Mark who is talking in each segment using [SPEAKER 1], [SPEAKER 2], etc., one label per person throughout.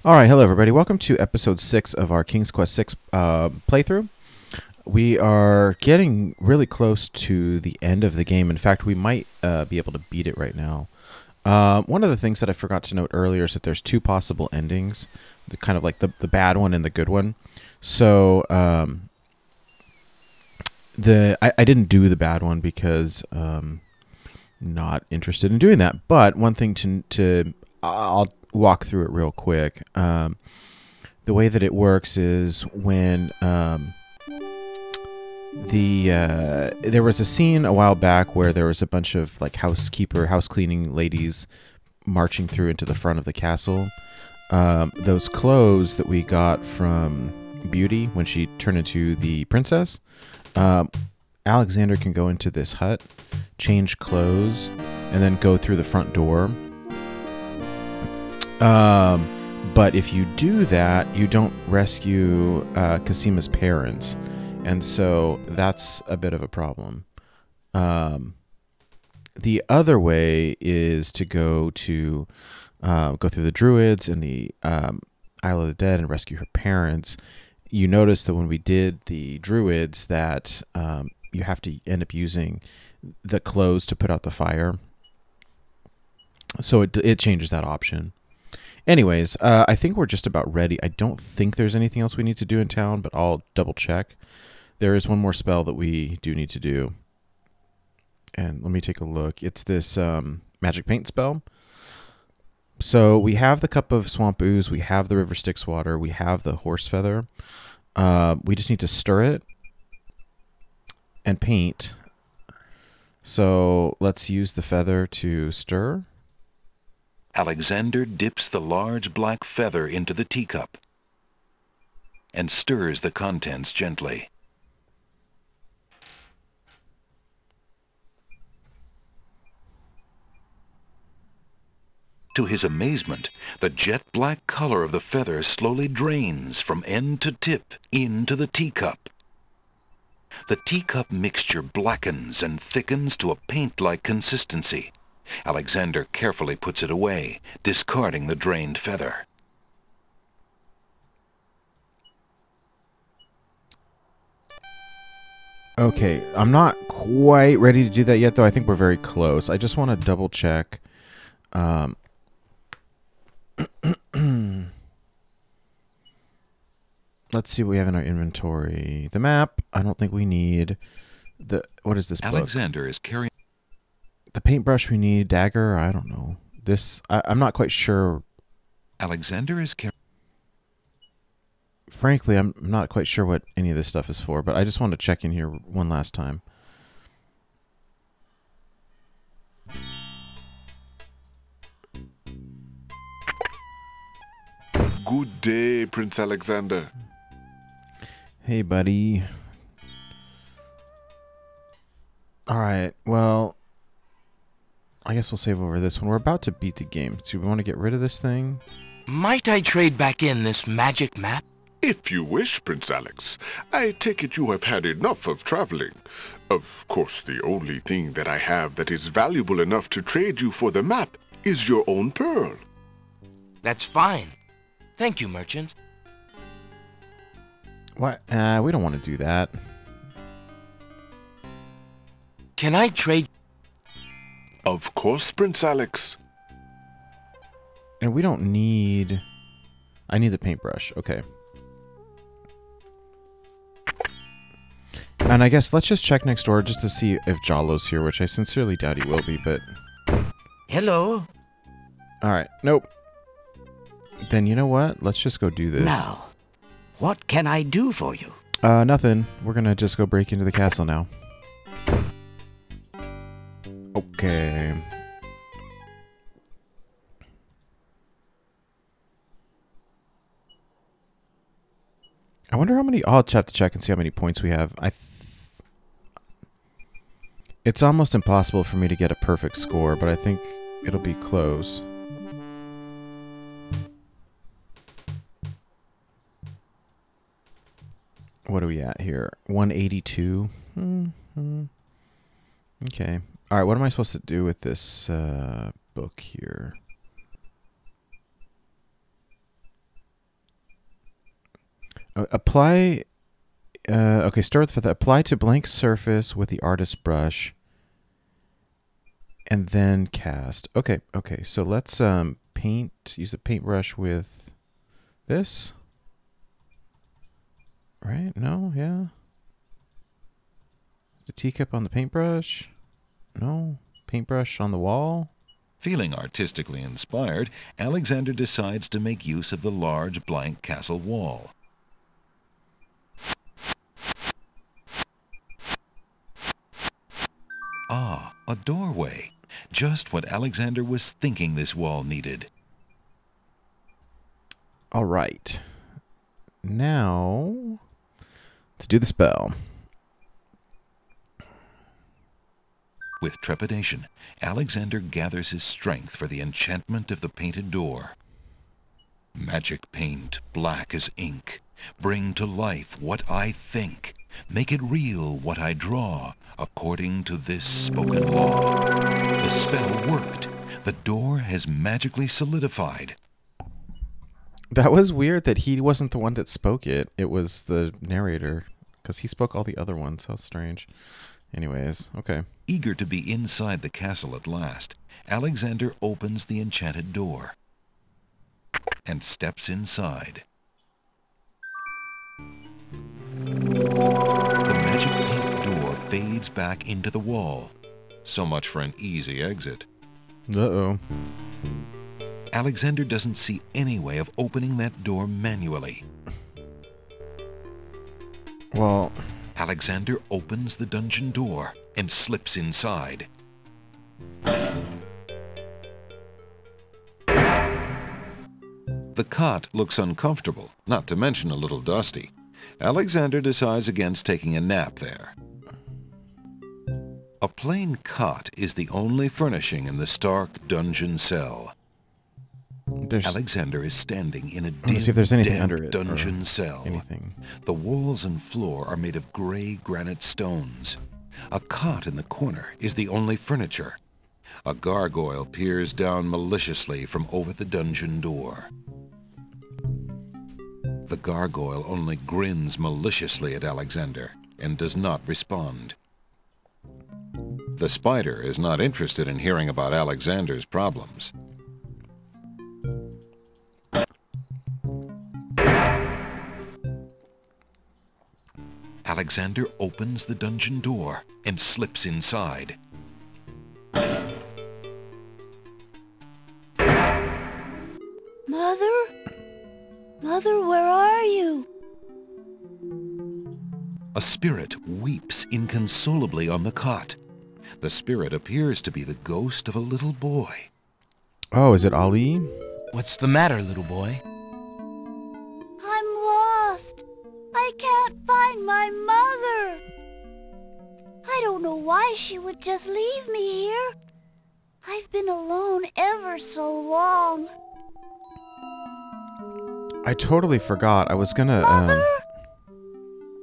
[SPEAKER 1] All right, hello everybody. Welcome to episode 6 of our King's Quest 6 playthrough. We are getting really close to the end of the game. In fact, we might be able to beat it right now. One of the things that I forgot to note earlier is that there's two possible endings, kind of like the bad one and the good one. So I didn't do the bad one because not interested in doing that. But one thing I'll walk through it real quick. The way that it works is when there was a scene a while back where there was a bunch of like house cleaning ladies marching through into the front of the castle. Those clothes that we got from Beauty when she turned into the princess, Alexander can go into this hut, change clothes, and then go through the front door. But if you do that, you don't rescue Cassima's parents, and so that's a bit of a problem. The other way is to go through the Druids and the Isle of the Dead and rescue her parents. You notice that when we did the Druids that you have to end up using the clothes to put out the fire, so it changes that option. Anyways, I think we're just about ready. I don't think there's anything else we need to do in town, but I'll double check. There is one more spell that we do need to do. And let me take a look. It's this magic paint spell. So we have the cup of swamp ooze, we have the river Styx water, we have the horse feather. We just need to stir it and paint. So let's use the feather to stir.
[SPEAKER 2] Alexander dips the large black feather into the teacup and stirs the contents gently. To his amazement, the jet black color of the feather slowly drains from end to tip into the teacup. The teacup mixture blackens and thickens to a paint-like consistency. Alexander carefully puts it away, discarding the drained feather.
[SPEAKER 1] Okay, I'm not quite ready to do that yet, though. I think we're very close. I just want to double check. Let's see what we have in our inventory. The map, I don't think we need. What is this book?
[SPEAKER 2] Alexander is carrying
[SPEAKER 1] The paintbrush we need, dagger, I don't know. I'm not quite sure.
[SPEAKER 2] Alexander is carrying.
[SPEAKER 1] Frankly, I'm not quite sure what any of this stuff is for, but I just want to check in here one last time.
[SPEAKER 3] Good day, Prince Alexander.
[SPEAKER 1] Hey, buddy. Alright, well, I guess we'll save over this one. We're about to beat the game. Do we want to get rid of this thing?
[SPEAKER 4] Might I trade back in this magic map?
[SPEAKER 3] If you wish, Prince Alex. I take it you have had enough of traveling. Of course, the only thing that I have that is valuable enough to trade you for the map is your own pearl.
[SPEAKER 4] That's fine. Thank you, merchant.
[SPEAKER 1] What? We don't want to do that.
[SPEAKER 4] Can I trade?
[SPEAKER 3] Of course, Prince Alex.
[SPEAKER 1] And we don't need... I need the paintbrush. Okay. And I guess let's just check next door just to see if Jalo's here, which I sincerely doubt he will be, but...
[SPEAKER 4] Hello?
[SPEAKER 1] Alright, nope. Then you know what? Let's just go do this.
[SPEAKER 5] Now, what can I do for you?
[SPEAKER 1] Nothing. We're gonna just go break into the castle now. Okay. I wonder how many... I'll have to check and see how many points we have. It's almost impossible for me to get a perfect score, but I think it'll be close. What are we at here? 182? Okay. Alright, what am I supposed to do with this book here? Apply. Okay, start with the apply to blank surface with the artist brush, and then cast. Okay. So let's paint. Use a paintbrush with this. Right? No. Yeah. The teacup on the paintbrush. No. Paintbrush on the wall.
[SPEAKER 2] Feeling artistically inspired, Alexander decides to make use of the large blank castle wall. Ah, a doorway. Just what Alexander was thinking this wall needed.
[SPEAKER 1] All right. Now, let's do the spell.
[SPEAKER 2] With trepidation, Alexander gathers his strength for the enchantment of the painted door. Magic paint, black as ink. Bring to life what I think. Make it real what I draw, according to this spoken law. The spell worked. The door has magically solidified.
[SPEAKER 1] That was weird that he wasn't the one that spoke it. It was the narrator, because he spoke all the other ones. How strange. Anyways, okay.
[SPEAKER 2] Eager to be inside the castle at last, Alexander opens the enchanted door and steps inside. The magic paint door fades back into the wall. So much for an easy exit.
[SPEAKER 1] Uh-oh.
[SPEAKER 2] Alexander doesn't see any way of opening that door manually.
[SPEAKER 1] Well,
[SPEAKER 2] Alexander opens the dungeon door and slips inside. The cot looks uncomfortable, not to mention a little dusty. Alexander decides against taking a nap there. A plain cot is the only furnishing in the stark dungeon cell. Alexander is standing in a
[SPEAKER 1] see if there's anything
[SPEAKER 2] damp
[SPEAKER 1] under it
[SPEAKER 2] dungeon cell.
[SPEAKER 1] Anything.
[SPEAKER 2] The walls and floor are made of gray granite stones. A cot in the corner is the only furniture. A gargoyle peers down maliciously from over the dungeon door. The gargoyle only grins maliciously at Alexander and does not respond. The spider is not interested in hearing about Alexander's problems. Alexander opens the dungeon door and slips inside.
[SPEAKER 6] Mother? Mother, where are you?
[SPEAKER 2] A spirit weeps inconsolably on the cot. The spirit appears to be the ghost of a little boy.
[SPEAKER 1] Oh, is it Ali?
[SPEAKER 4] What's the matter, little boy?
[SPEAKER 6] I'm lost. I can't find my mother. I don't know why she would just leave me here. I've been alone ever so long.
[SPEAKER 1] I totally forgot. I was gonna.
[SPEAKER 6] Mother?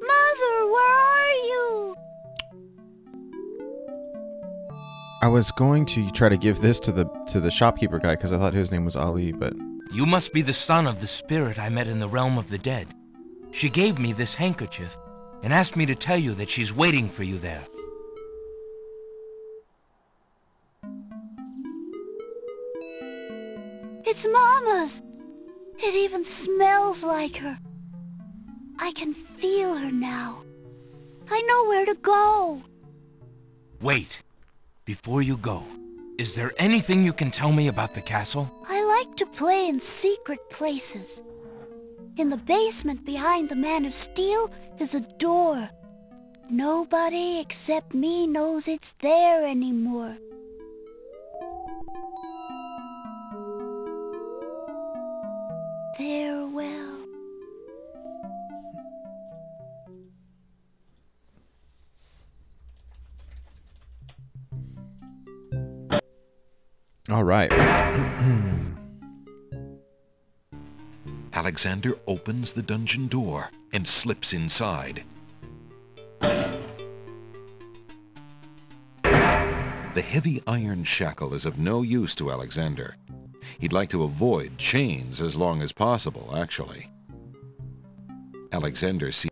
[SPEAKER 6] Mother, where are you?
[SPEAKER 1] I was going to try to give this to the shopkeeper guy because I thought his name was Ali, but
[SPEAKER 4] You must be the son of the spirit I met in the realm of the dead. She gave me this handkerchief and asked me to tell you that she's waiting for you there.
[SPEAKER 6] It's Mama's. It even smells like her. I can feel her now. I know where to go.
[SPEAKER 4] Wait. Before you go, is there anything you can tell me about the castle?
[SPEAKER 6] I like to play in secret places. In the basement behind the Man of Steel is a door. Nobody except me knows it's there anymore. Farewell.
[SPEAKER 1] all right.
[SPEAKER 2] Alexander opens the dungeon door and slips inside. The heavy iron shackle is of no use to Alexander. He'd like to avoid chains as long as possible, actually. Alexander sees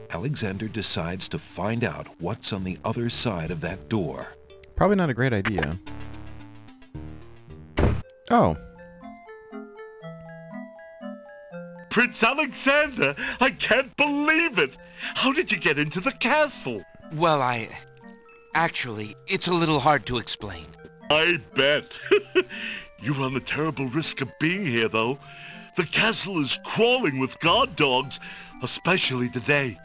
[SPEAKER 2] Alexander decides to find out what's on the other side of that door.
[SPEAKER 1] Probably not a great idea. Oh.
[SPEAKER 7] Prince Alexander! I can't believe it! How did you get into the castle?
[SPEAKER 4] Well, actually, it's a little hard to explain.
[SPEAKER 7] I bet. You run a terrible risk of being here, though. The castle is crawling with guard dogs, especially today.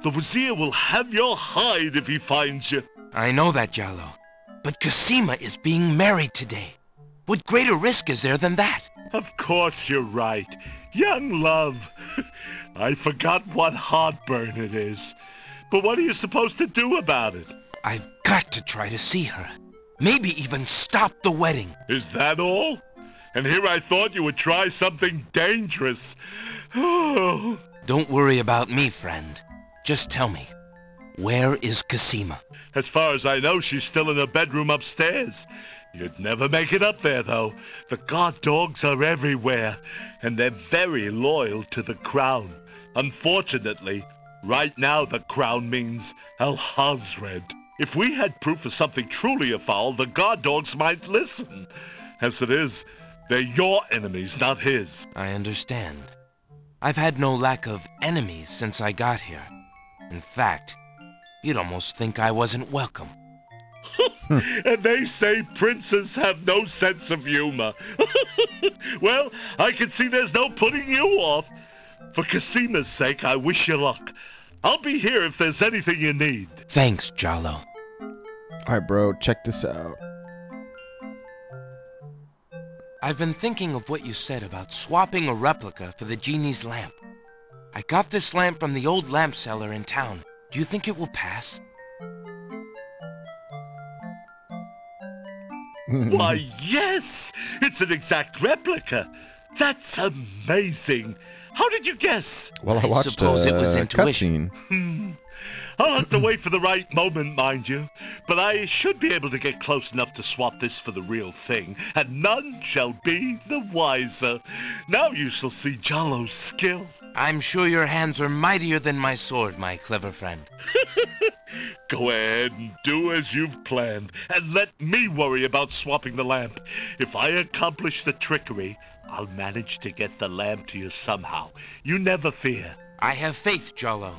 [SPEAKER 7] The Vizier will have your hide if he finds you.
[SPEAKER 4] I know that, Jallo. But Cassima is being married today. What greater risk is there than that?
[SPEAKER 7] Of course you're right. Young love. I forgot what heartburn it is. But what are you supposed to do about it?
[SPEAKER 4] I've got to try to see her. Maybe even stop the wedding.
[SPEAKER 7] Is that all? And here I thought you would try something dangerous. Oh.
[SPEAKER 4] Don't worry about me, friend. Just tell me, where is Cassima?
[SPEAKER 7] As far as I know, she's still in her bedroom upstairs. You'd never make it up there, though. The guard dogs are everywhere, and they're very loyal to the crown. Unfortunately, right now the crown means Alhazred. If we had proof of something truly afoul, the guard dogs might listen. As it is, they're your enemies, not his.
[SPEAKER 4] I understand. I've had no lack of enemies since I got here. In fact, you'd almost think I wasn't welcome.
[SPEAKER 7] And they say princes have no sense of humor. Well, I can see there's no putting you off. For Cassima's sake, I wish you luck. I'll be here if there's anything you need.
[SPEAKER 4] Thanks, Jallo.
[SPEAKER 1] Alright, bro, check this out.
[SPEAKER 4] I've been thinking of what you said about swapping a replica for the genie's lamp. I got this lamp from the old lamp seller in town. Do you think it will pass?
[SPEAKER 7] Why, yes! It's an exact replica. That's amazing. How did you guess?
[SPEAKER 1] Well, I watched
[SPEAKER 4] suppose it was
[SPEAKER 1] a
[SPEAKER 4] intuition.
[SPEAKER 1] cutscene.
[SPEAKER 7] I'll have to wait for the right moment, mind you. But I should be able to get close enough to swap this for the real thing, and none shall be the wiser. Now you shall see Jallo's skill.
[SPEAKER 4] I'm sure your hands are mightier than my sword, my clever friend.
[SPEAKER 7] Go ahead and do as you've planned, and let me worry about swapping the lamp. If I accomplish the trickery, I'll manage to get the lamp to you somehow. You never fear.
[SPEAKER 4] I have faith, Jallo.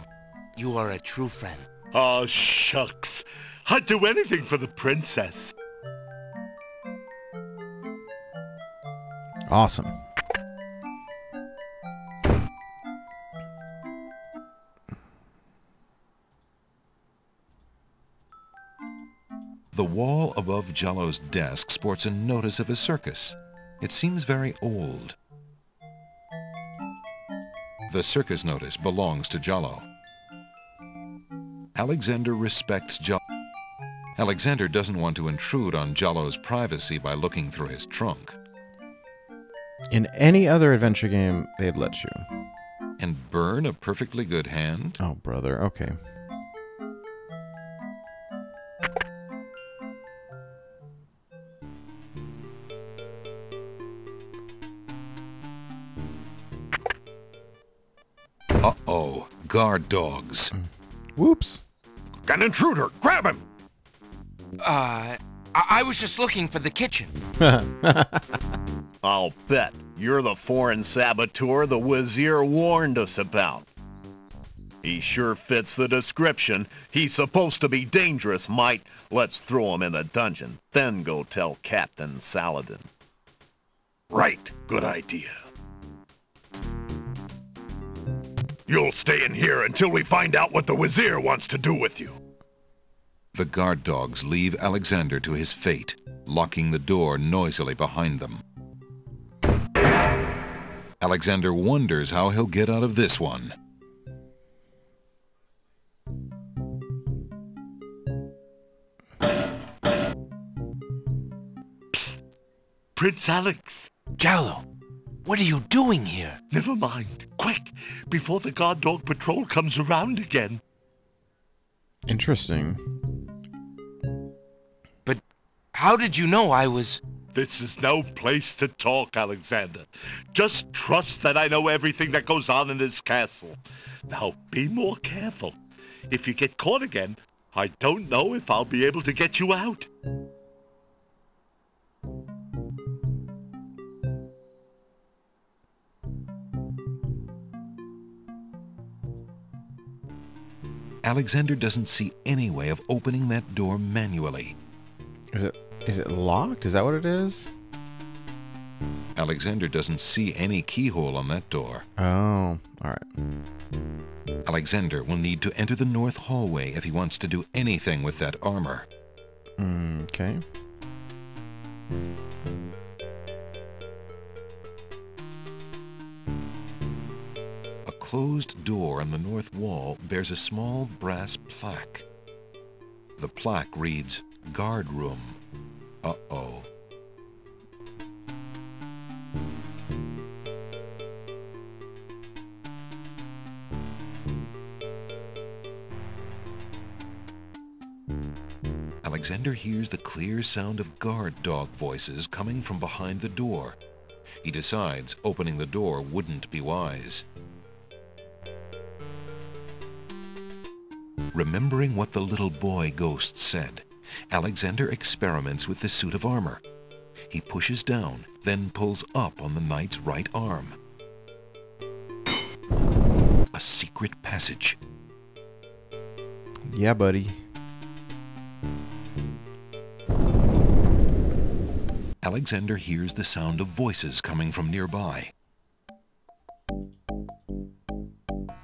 [SPEAKER 4] You are a true friend.
[SPEAKER 7] Oh, shucks. I'd do anything for the princess.
[SPEAKER 1] Awesome.
[SPEAKER 2] The wall above Jallo's desk sports a notice of a circus. It seems very old. The circus notice belongs to Jallo. Alexander respects Jallo. Alexander doesn't want to intrude on Jallo's privacy by looking through his trunk.
[SPEAKER 1] In any other adventure game, they'd let you.
[SPEAKER 2] And burn a perfectly good hand?
[SPEAKER 1] Oh, brother. Okay.
[SPEAKER 2] Uh-oh. Guard dogs.
[SPEAKER 1] Whoops.
[SPEAKER 3] An intruder! Grab him!
[SPEAKER 4] I was just looking for the kitchen.
[SPEAKER 8] I'll bet you're the foreign saboteur the Vizier warned us about. He sure fits the description. He's supposed to be dangerous, mate. Let's throw him in the dungeon, then go tell Captain Saladin.
[SPEAKER 3] Right. Good idea. You'll stay in here until we find out what the Vizier wants to do with you.
[SPEAKER 2] The guard dogs leave Alexander to his fate, locking the door noisily behind them. Alexander wonders how he'll get out of this one.
[SPEAKER 7] Psst. Prince Alex.
[SPEAKER 4] Jowlo, what are you doing here?
[SPEAKER 7] Never mind. Quick, before the guard dog patrol comes around again.
[SPEAKER 1] Interesting.
[SPEAKER 4] But how did you know I was...
[SPEAKER 7] This is no place to talk, Alexander. Just trust that I know everything that goes on in this castle. Now, be more careful. If you get caught again, I don't know if I'll be able to get you out.
[SPEAKER 2] Alexander doesn't see any way of opening that door manually.
[SPEAKER 1] Is it locked? Is that what it is?
[SPEAKER 2] Alexander doesn't see any keyhole on that door.
[SPEAKER 1] Oh, alright.
[SPEAKER 2] Alexander will need to enter the north hallway if he wants to do anything with that armor.
[SPEAKER 1] Okay.
[SPEAKER 2] A closed door on the north wall bears a small brass plaque. The plaque reads, "Guard Room." Uh-oh. Alexander hears the clear sound of guard dog voices coming from behind the door. He decides opening the door wouldn't be wise. Remembering what the little boy ghost said, Alexander experiments with the suit of armor. He pushes down, then pulls up on the knight's right arm. A secret passage.
[SPEAKER 1] Yeah, buddy.
[SPEAKER 2] Alexander hears the sound of voices coming from nearby.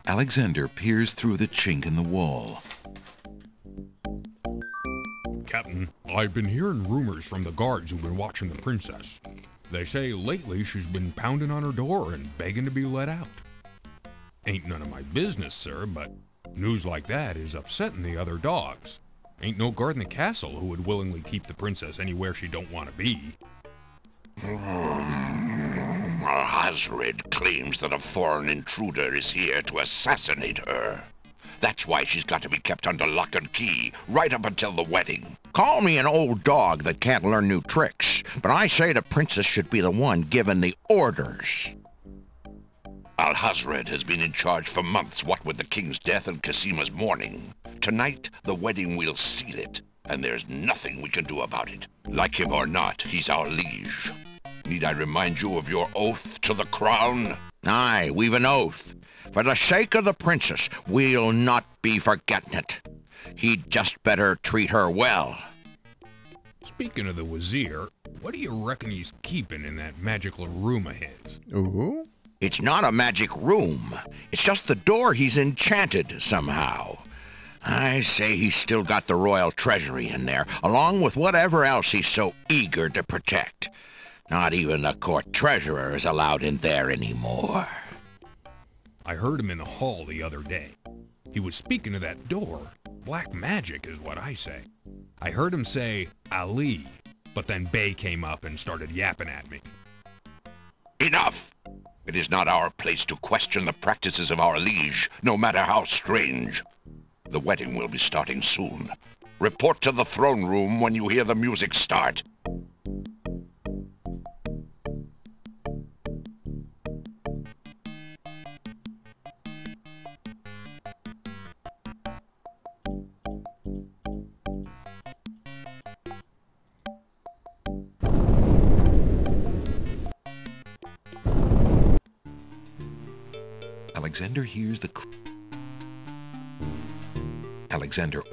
[SPEAKER 2] Alexander peers through the chink in the wall.
[SPEAKER 9] Captain, I've been hearing rumors from the guards who've been watching the princess. They say lately she's been pounding on her door and begging to be let out. Ain't none of my business, sir, but news like that is upsetting the other dogs. Ain't no guard in the castle who would willingly keep the princess anywhere she don't want to be.
[SPEAKER 10] Alhazred claims that a foreign intruder is here to assassinate her. That's why she's got to be kept under lock and key, right up until the wedding. Call me an old dog that can't learn new tricks, but I say the princess should be the one given the orders. Alhazred has been in charge for months, what with the king's death and Cassima's mourning. Tonight, the wedding will seal it, and there's nothing we can do about it. Like him or not, he's our liege. Need I remind you of your oath to the crown? Aye, we've an oath. For the sake of the princess, we'll not be forgetting it. He'd just better treat her well.
[SPEAKER 9] Speaking of the Vizier, what do you reckon he's keeping in that magical room of his?
[SPEAKER 1] Ooh.
[SPEAKER 10] It's not a magic room. It's just the door he's enchanted somehow. I say he's still got the royal treasury in there, along with whatever else he's so eager to protect. Not even the court treasurer is allowed in there anymore.
[SPEAKER 9] I heard him in the hall the other day. He was speaking of that door. Black magic is what I say. I heard him say, Ali, but then Bay came up and started yapping at me.
[SPEAKER 10] Enough! It is not our place to question the practices of our liege, no matter how strange. The wedding will be starting soon. Report to the throne room when you hear the music start.
[SPEAKER 2] Alexander hears the... Alexander...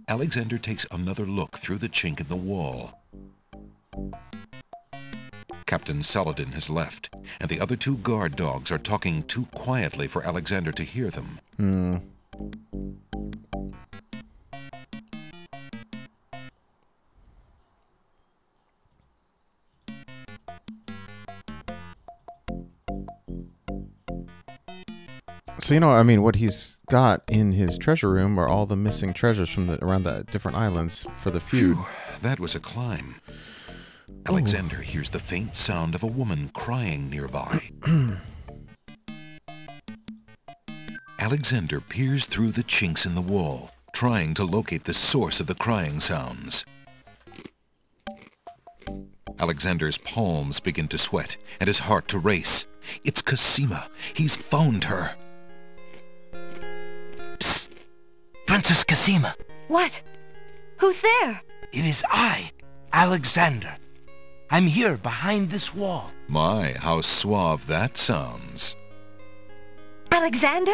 [SPEAKER 2] Alexander takes another look through the chink in the wall. Captain Saladin has left, and the other two guard dogs are talking too quietly for Alexander to hear them.
[SPEAKER 1] So, you know, I mean, what he's got in his treasure room are all the missing treasures from around the different islands for the feud.
[SPEAKER 2] Phew, that was a climb. Alexander hears the faint sound of a woman crying nearby. Alexander peers through the chinks in the wall, trying to locate the source of the crying sounds. Alexander's palms begin to sweat and his heart to race. It's Cassima. He's found her.
[SPEAKER 4] Psst! Princess Cassima!
[SPEAKER 6] What? Who's there?
[SPEAKER 4] It is I, Alexander. I'm here behind this wall.
[SPEAKER 2] My, how suave that sounds.
[SPEAKER 6] Alexander?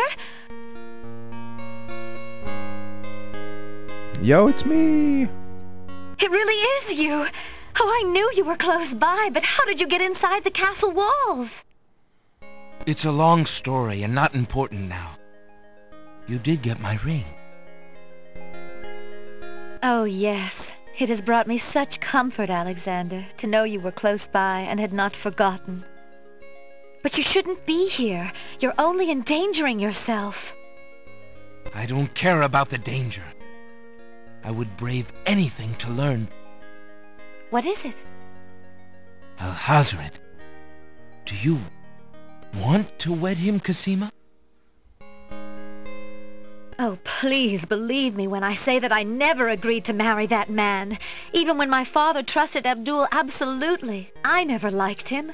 [SPEAKER 1] Yo, it's me!
[SPEAKER 6] It really is you! Oh, I knew you were close by, but how did you get inside the castle walls?
[SPEAKER 4] It's a long story and not important now. You did get my ring.
[SPEAKER 6] Oh, yes. It has brought me such comfort, Alexander, to know you were close by and had not forgotten. But you shouldn't be here. You're only endangering yourself.
[SPEAKER 4] I don't care about the danger. I would brave anything to learn.
[SPEAKER 6] What is it?
[SPEAKER 4] Alhazred, do you want to wed him, Cassima?
[SPEAKER 6] Oh, please believe me when I say that I never agreed to marry that man. Even when my father trusted Abdul absolutely. I never liked him.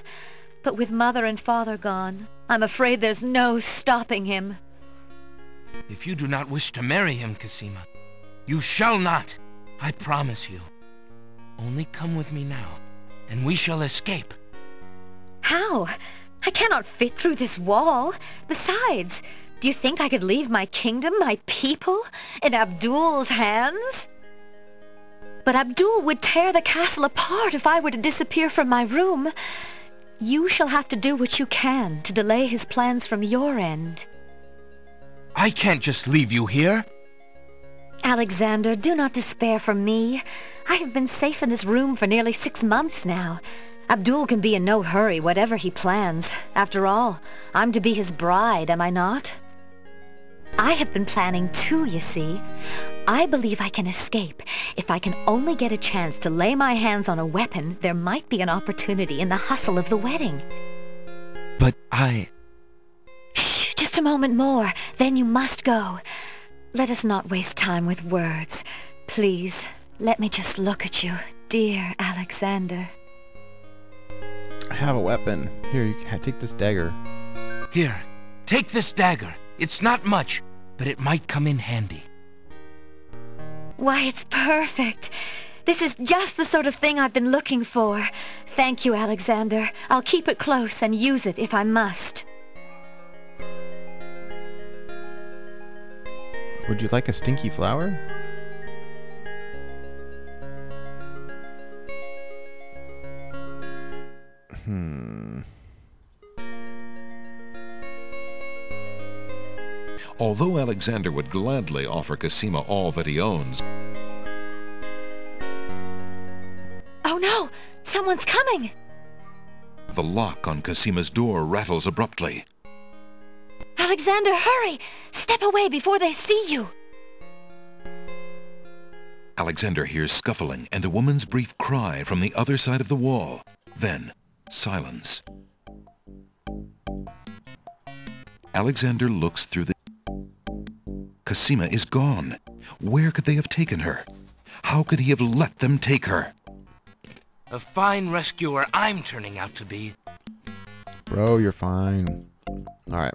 [SPEAKER 6] But with mother and father gone, I'm afraid there's no stopping him.
[SPEAKER 4] If you do not wish to marry him, Cassima, you shall not. I promise you. Only come with me now, and we shall escape.
[SPEAKER 6] How? I cannot fit through this wall. Besides, do you think I could leave my kingdom, my people, in Abdul's hands? But Abdul would tear the castle apart if I were to disappear from my room. You shall have to do what you can to delay his plans from your end.
[SPEAKER 4] I can't just leave you here.
[SPEAKER 6] Alexander, do not despair for me. I have been safe in this room for nearly 6 months now. Abdul can be in no hurry, whatever he plans. After all, I'm to be his bride, am I not? I have been planning too, you see. I believe I can escape. If I can only get a chance to lay my hands on a weapon, there might be an opportunity in the hustle of the wedding.
[SPEAKER 4] But
[SPEAKER 6] Shh, just a moment more, then you must go. Let us not waste time with words. Please, let me just look at you, dear Alexander.
[SPEAKER 1] I have a weapon. Here, you can take this dagger.
[SPEAKER 4] Here, take this dagger. It's not much, but it might come in handy.
[SPEAKER 6] Why, it's perfect. This is just the sort of thing I've been looking for. Thank you, Alexander. I'll keep it close and use it if I must.
[SPEAKER 1] Would you like a stinky flower?
[SPEAKER 2] Although Alexander would gladly offer Cassima all that he owns...
[SPEAKER 6] Oh no! Someone's coming!
[SPEAKER 2] The lock on Cassima's door rattles abruptly.
[SPEAKER 6] Alexander, hurry! Step away before they see you!
[SPEAKER 2] Alexander hears scuffling and a woman's brief cry from the other side of the wall. Then, silence. Alexander looks through the... Cassima is gone. Where could they have taken her? How could he have let them take her?
[SPEAKER 4] A fine rescuer I'm turning out to be.
[SPEAKER 1] Bro, you're fine. Alright.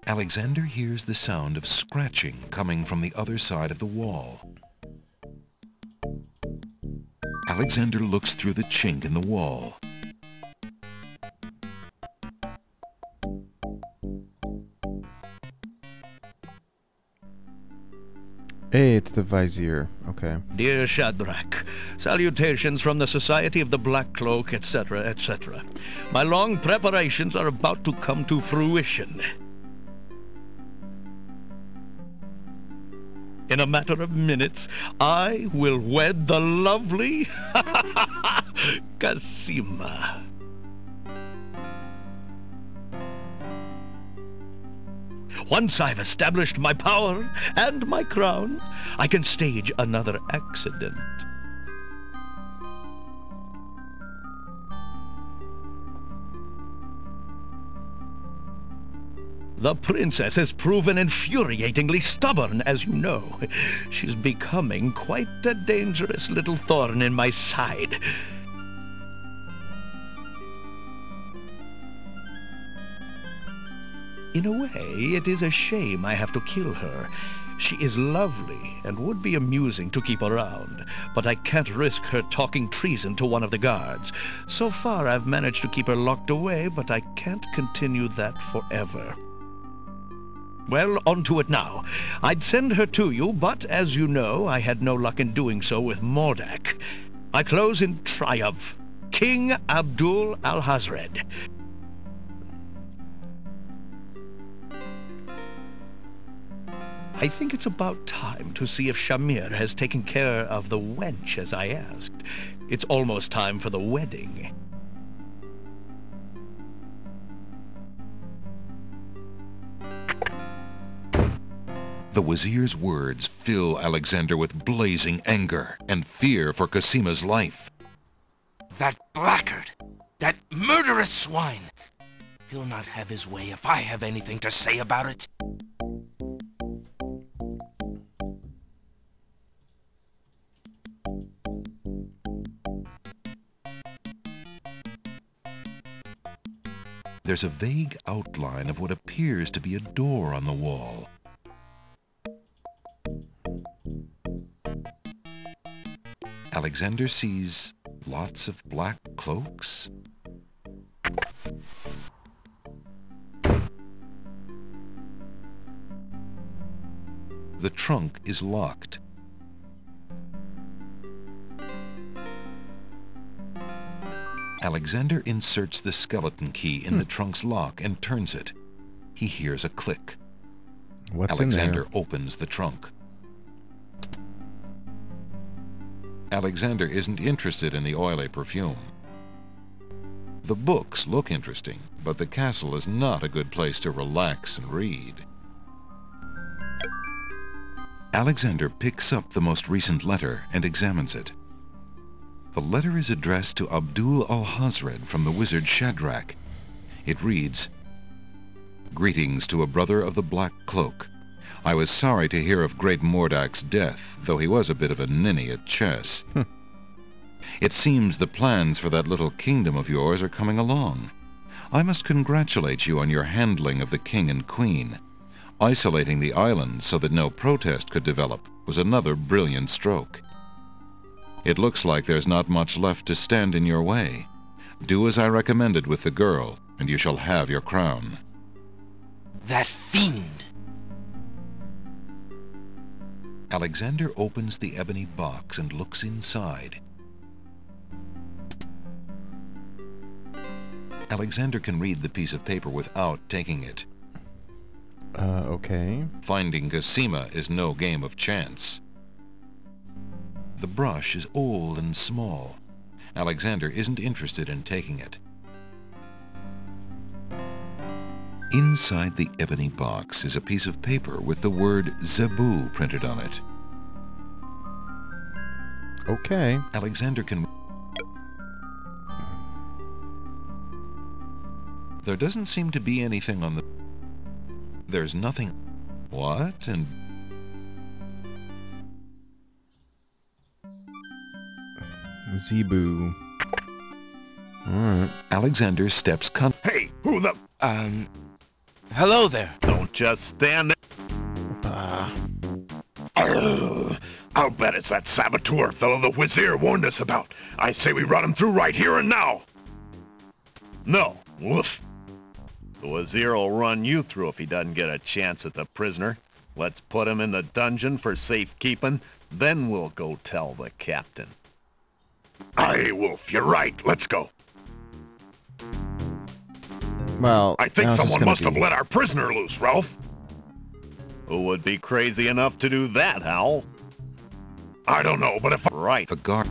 [SPEAKER 2] Alexander hears the sound of scratching coming from the other side of the wall. Alexander looks through the chink in the wall.
[SPEAKER 1] Hey, it's the Vizier. Okay.
[SPEAKER 8] Dear Shadrach, salutations from the Society of the Black Cloak, etc., etc. My long preparations are about to come to fruition. In a matter of minutes, I will wed the lovely Cassima. Once I've established my power and my crown, I can stage another accident. The princess has proven infuriatingly stubborn, as you know. She's becoming quite a dangerous little thorn in my side. In a way, it is a shame I have to kill her. She is lovely and would be amusing to keep around, but I can't risk her talking treason to one of the guards. So far, I've managed to keep her locked away, but I can't continue that forever. Well, on to it now. I'd send her to you, but as you know, I had no luck in doing so with Mordak. I close in triumph. King Abdul Alhazred. I think it's about time to see if Shamir has taken care of the wench as I asked. It's almost time for the wedding.
[SPEAKER 2] The Wazir's words fill Alexander with blazing anger and fear for Cassima's life.
[SPEAKER 4] That blackguard! That murderous swine! He'll not have his way if I have anything to say about it.
[SPEAKER 2] There's a vague outline of what appears to be a door on the wall. Alexander sees lots of black cloaks. The trunk is locked. Alexander inserts the skeleton key in the trunk's lock and turns it. He hears a click.
[SPEAKER 1] What's in there?
[SPEAKER 2] Alexander opens the trunk. Alexander isn't interested in the oily perfume. The books look interesting, but the castle is not a good place to relax and read. Alexander picks up the most recent letter and examines it. The letter is addressed to Abdul Alhazred from the wizard Shadrach. It reads, "Greetings to a brother of the Black Cloak. I was sorry to hear of great Mordak's death, though he was a bit of a ninny at chess. It seems the plans for that little kingdom of yours are coming along. I must congratulate you on your handling of the king and queen. Isolating the island so that no protest could develop was another brilliant stroke. It looks like there's not much left to stand in your way. Do as I recommended with the girl, and you shall have your crown."
[SPEAKER 4] That fiend!
[SPEAKER 2] Alexander opens the ebony box and looks inside. Alexander can read the piece of paper without taking it.
[SPEAKER 1] Okay.
[SPEAKER 2] Finding Cassima is no game of chance. The brush is old and small. Alexander isn't interested in taking it. Inside the ebony box is a piece of paper with the word Zebu printed on it.
[SPEAKER 1] Okay.
[SPEAKER 2] Alexander can... There doesn't seem to be anything on the... There's nothing... What? And...
[SPEAKER 1] Zebu. Alright.
[SPEAKER 2] Alexander steps
[SPEAKER 8] Hey, who the...
[SPEAKER 4] Hello there.
[SPEAKER 8] Don't just stand there. I'll bet it's that saboteur fellow the Vizier warned us about. I say we run him through right here and now. No, Wolfe. The Vizier will run you through if he doesn't get a chance at the prisoner. Let's put him in the dungeon for safekeeping, then we'll go tell the captain. Aye, Wolfe, you're right. Let's go.
[SPEAKER 1] Well,
[SPEAKER 8] I think someone must have let our prisoner loose, Ralph. Who would be crazy enough to do that, Hal?
[SPEAKER 10] I don't know, but if
[SPEAKER 8] Right.
[SPEAKER 2] The guard.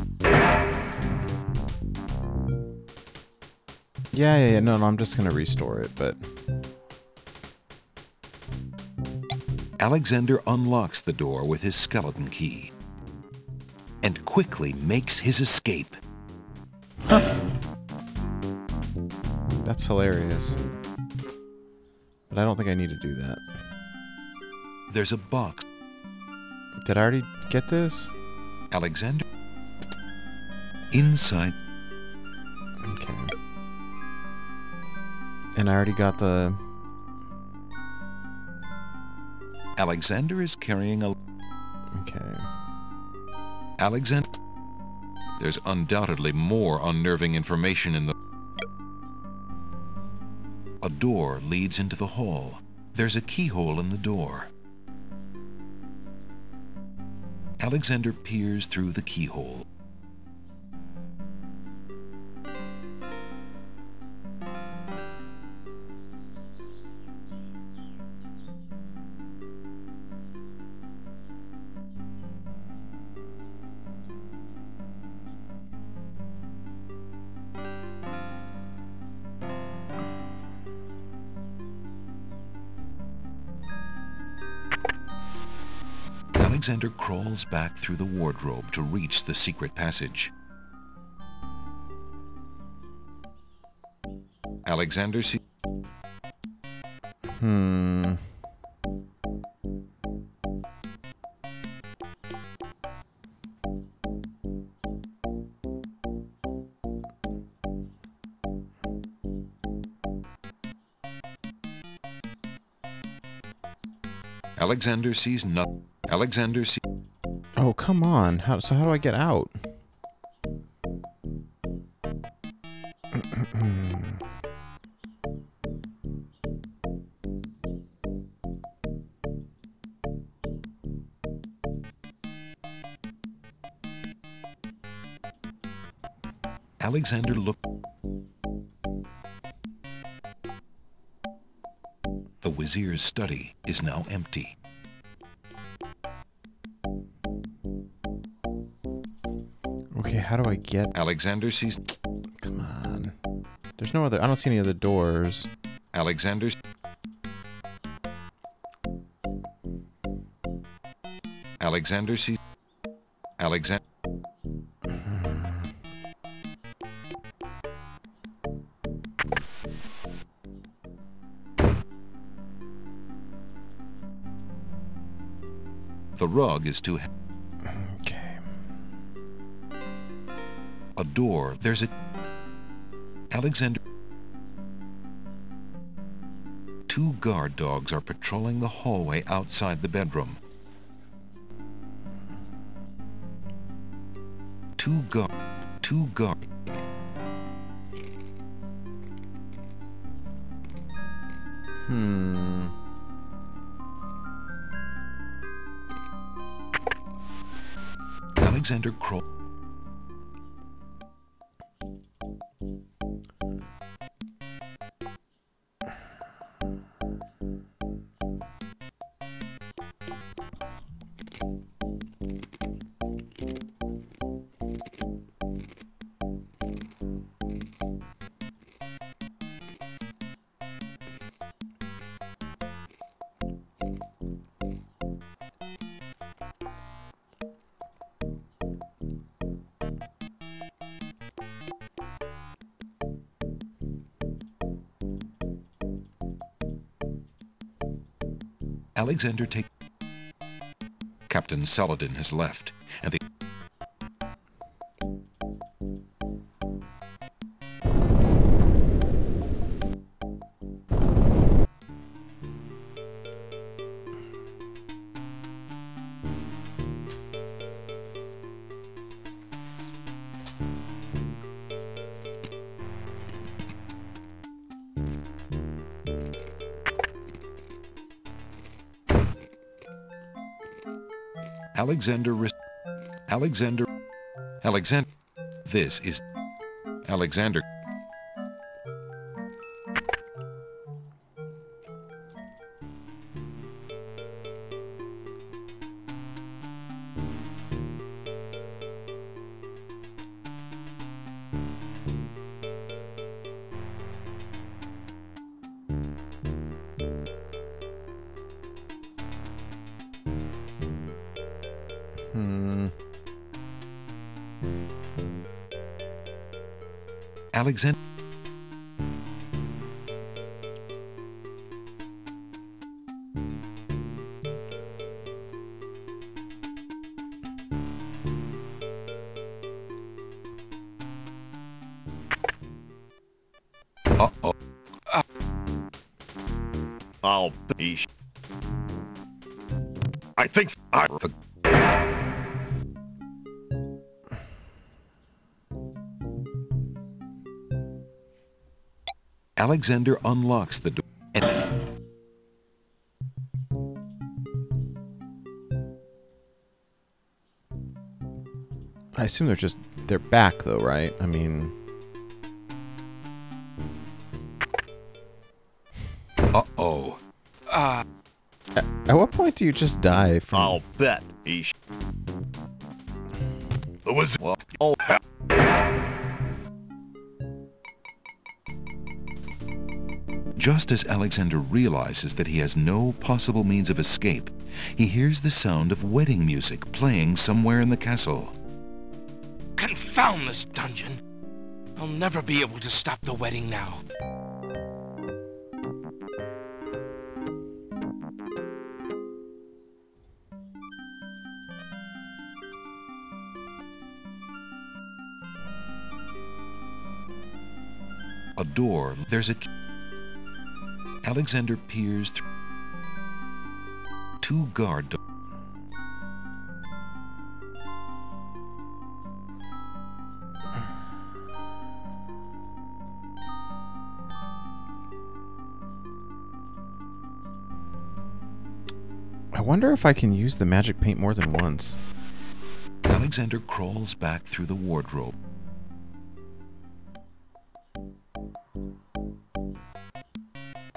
[SPEAKER 1] Yeah. No, I'm just gonna restore it, but...
[SPEAKER 2] Alexander unlocks the door with his skeleton key and quickly makes his escape.
[SPEAKER 1] That's hilarious. But I don't think I need to do that.
[SPEAKER 2] There's a box.
[SPEAKER 1] Did I already get this?
[SPEAKER 2] Alexander. Inside.
[SPEAKER 1] Okay. And I already got the...
[SPEAKER 2] Alexander is carrying a...
[SPEAKER 1] Okay.
[SPEAKER 2] Alexander. There's undoubtedly more unnerving information in the... A door leads into the hall. There's a keyhole in the door. Alexander peers through the keyhole. Alexander crawls back through the wardrobe to reach the secret passage. Alexander sees... Alexander sees nothing. Alexander sees...
[SPEAKER 1] Oh, come on. So how do I get out?
[SPEAKER 2] Alexander looked... The Vizier's study is now empty.
[SPEAKER 1] Okay, how do I get...
[SPEAKER 2] Alexander sees...
[SPEAKER 1] Come on. There's no other... I don't see any other doors.
[SPEAKER 2] Alexander... Alexander sees... Alexander... The rug is too heavy.
[SPEAKER 1] Okay.
[SPEAKER 2] A door. There's a... Alexander... Two guard dogs are patrolling the hallway outside the bedroom. Two guard... Alexander crawled... Alexander take... Captain Saladin has left, and the... Alexander, this is Alexander. Alexander.
[SPEAKER 10] Uh-oh.
[SPEAKER 8] I'll be... I think I...
[SPEAKER 2] Alexander unlocks the door.
[SPEAKER 1] I assume they're back though, right? I mean...
[SPEAKER 10] Uh-oh.
[SPEAKER 1] At what point do you just die from...
[SPEAKER 8] I'll bet he... It was... Well, oh,
[SPEAKER 2] Just as Alexander realizes that he has no possible means of escape, he hears the sound of wedding music playing somewhere in the castle.
[SPEAKER 4] Confound this dungeon! I'll never be able to stop the wedding now.
[SPEAKER 2] A door, there's a... Alexander peers through 2 guard doors.
[SPEAKER 1] I wonder if I can use the magic paint more than once.
[SPEAKER 2] Alexander crawls back through the wardrobe.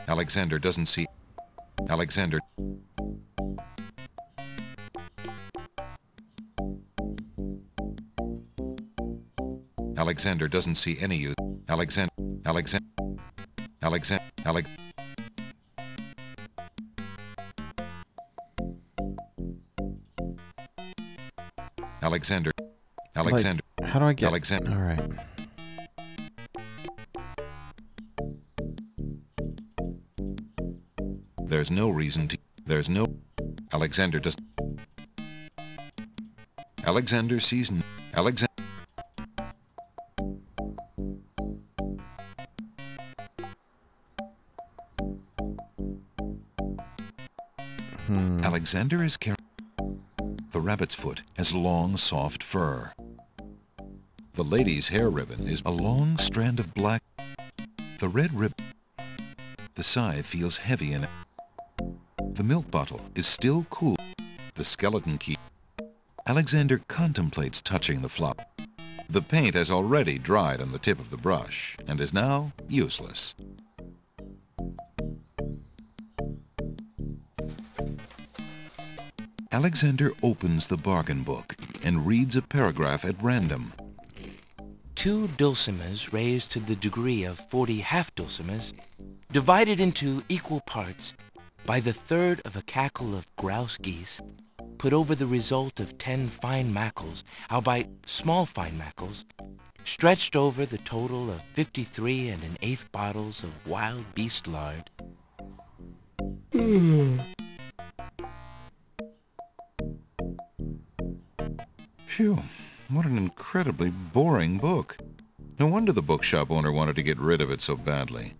[SPEAKER 2] Alexander doesn't see... Alexander... Alexander doesn't see any use. Alexander... Alexander... Alexander... Alexander... Alexander...
[SPEAKER 1] Like, how do I get...
[SPEAKER 2] Alexander...
[SPEAKER 1] Alright.
[SPEAKER 2] There's no reason to... There's no... Alexander does... Alexander sees... Alexander... Alexander is carrying... The rabbit's foot has long, soft fur. The lady's hair ribbon is a long strand of black... The red ribbon... The scythe feels heavy in it. The milk bottle is still cool. The skeleton key. Alexander contemplates touching the flop. The paint has already dried on the tip of the brush and is now useless. Alexander opens the bargain book and reads a paragraph at random.
[SPEAKER 4] 2 dulcimers raised to the degree of 40 half-dulcimers, divided into equal parts by the third of a cackle of grouse geese, put over the result of 10 fine mackles, albeit small fine mackles, stretched over the total of 53 1/8 bottles of wild beast lard.
[SPEAKER 2] Phew, what an incredibly boring book. No wonder the bookshop owner wanted to get rid of it so badly.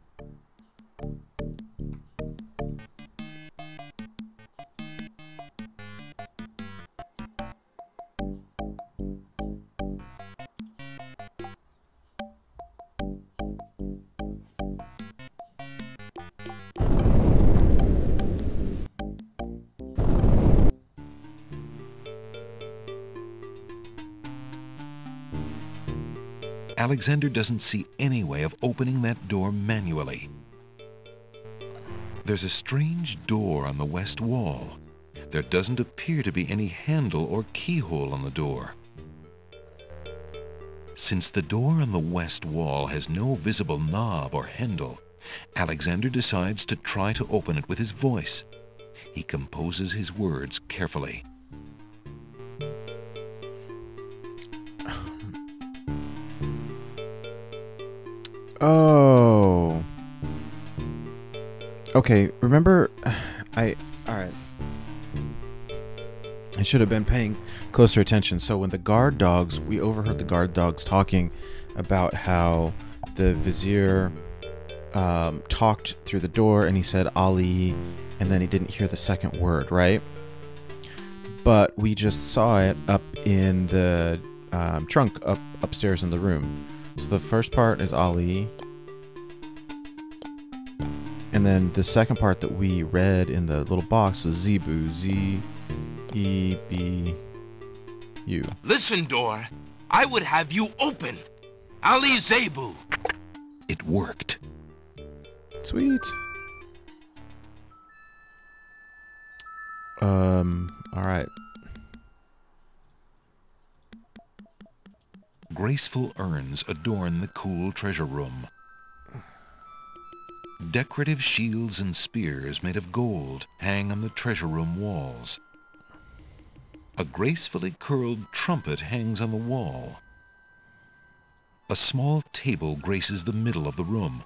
[SPEAKER 2] Alexander doesn't see any way of opening that door manually. There's a strange door on the west wall. There doesn't appear to be any handle or keyhole on the door. Since the door on the west wall has no visible knob or handle, Alexander decides to try to open it with his voice. He composes his words carefully.
[SPEAKER 1] Oh. Okay, remember... Alright. I should have been paying closer attention. So when the guard dogs... We overheard the guard dogs talking about how the Vizier talked through the door and he said Ali, and then he didn't hear the second word, right? But we just saw it up in the trunk upstairs in the room. So the first part is Ali. And then the second part that we read in the little box was Zebu. Z-E-B-U.
[SPEAKER 4] Listen, door. I would have you open. Ali Zebu.
[SPEAKER 2] It worked.
[SPEAKER 1] Sweet. Alright.
[SPEAKER 2] Graceful urns adorn the cool treasure room. Decorative shields and spears made of gold hang on the treasure room walls. A gracefully curled trumpet hangs on the wall. A small table graces the middle of the room.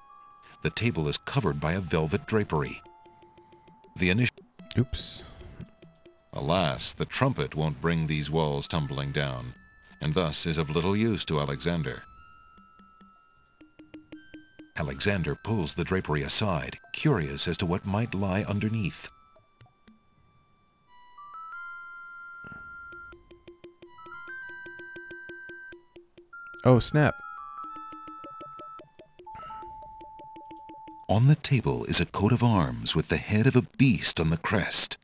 [SPEAKER 2] The table is covered by a velvet drapery.
[SPEAKER 1] Oops.
[SPEAKER 2] Alas, the trumpet won't bring these walls tumbling down, and thus is of little use to Alexander. Alexander pulls the drapery aside, curious as to what might lie underneath.
[SPEAKER 1] Oh, snap.
[SPEAKER 2] On the table is a coat of arms with the head of a beast on the crest.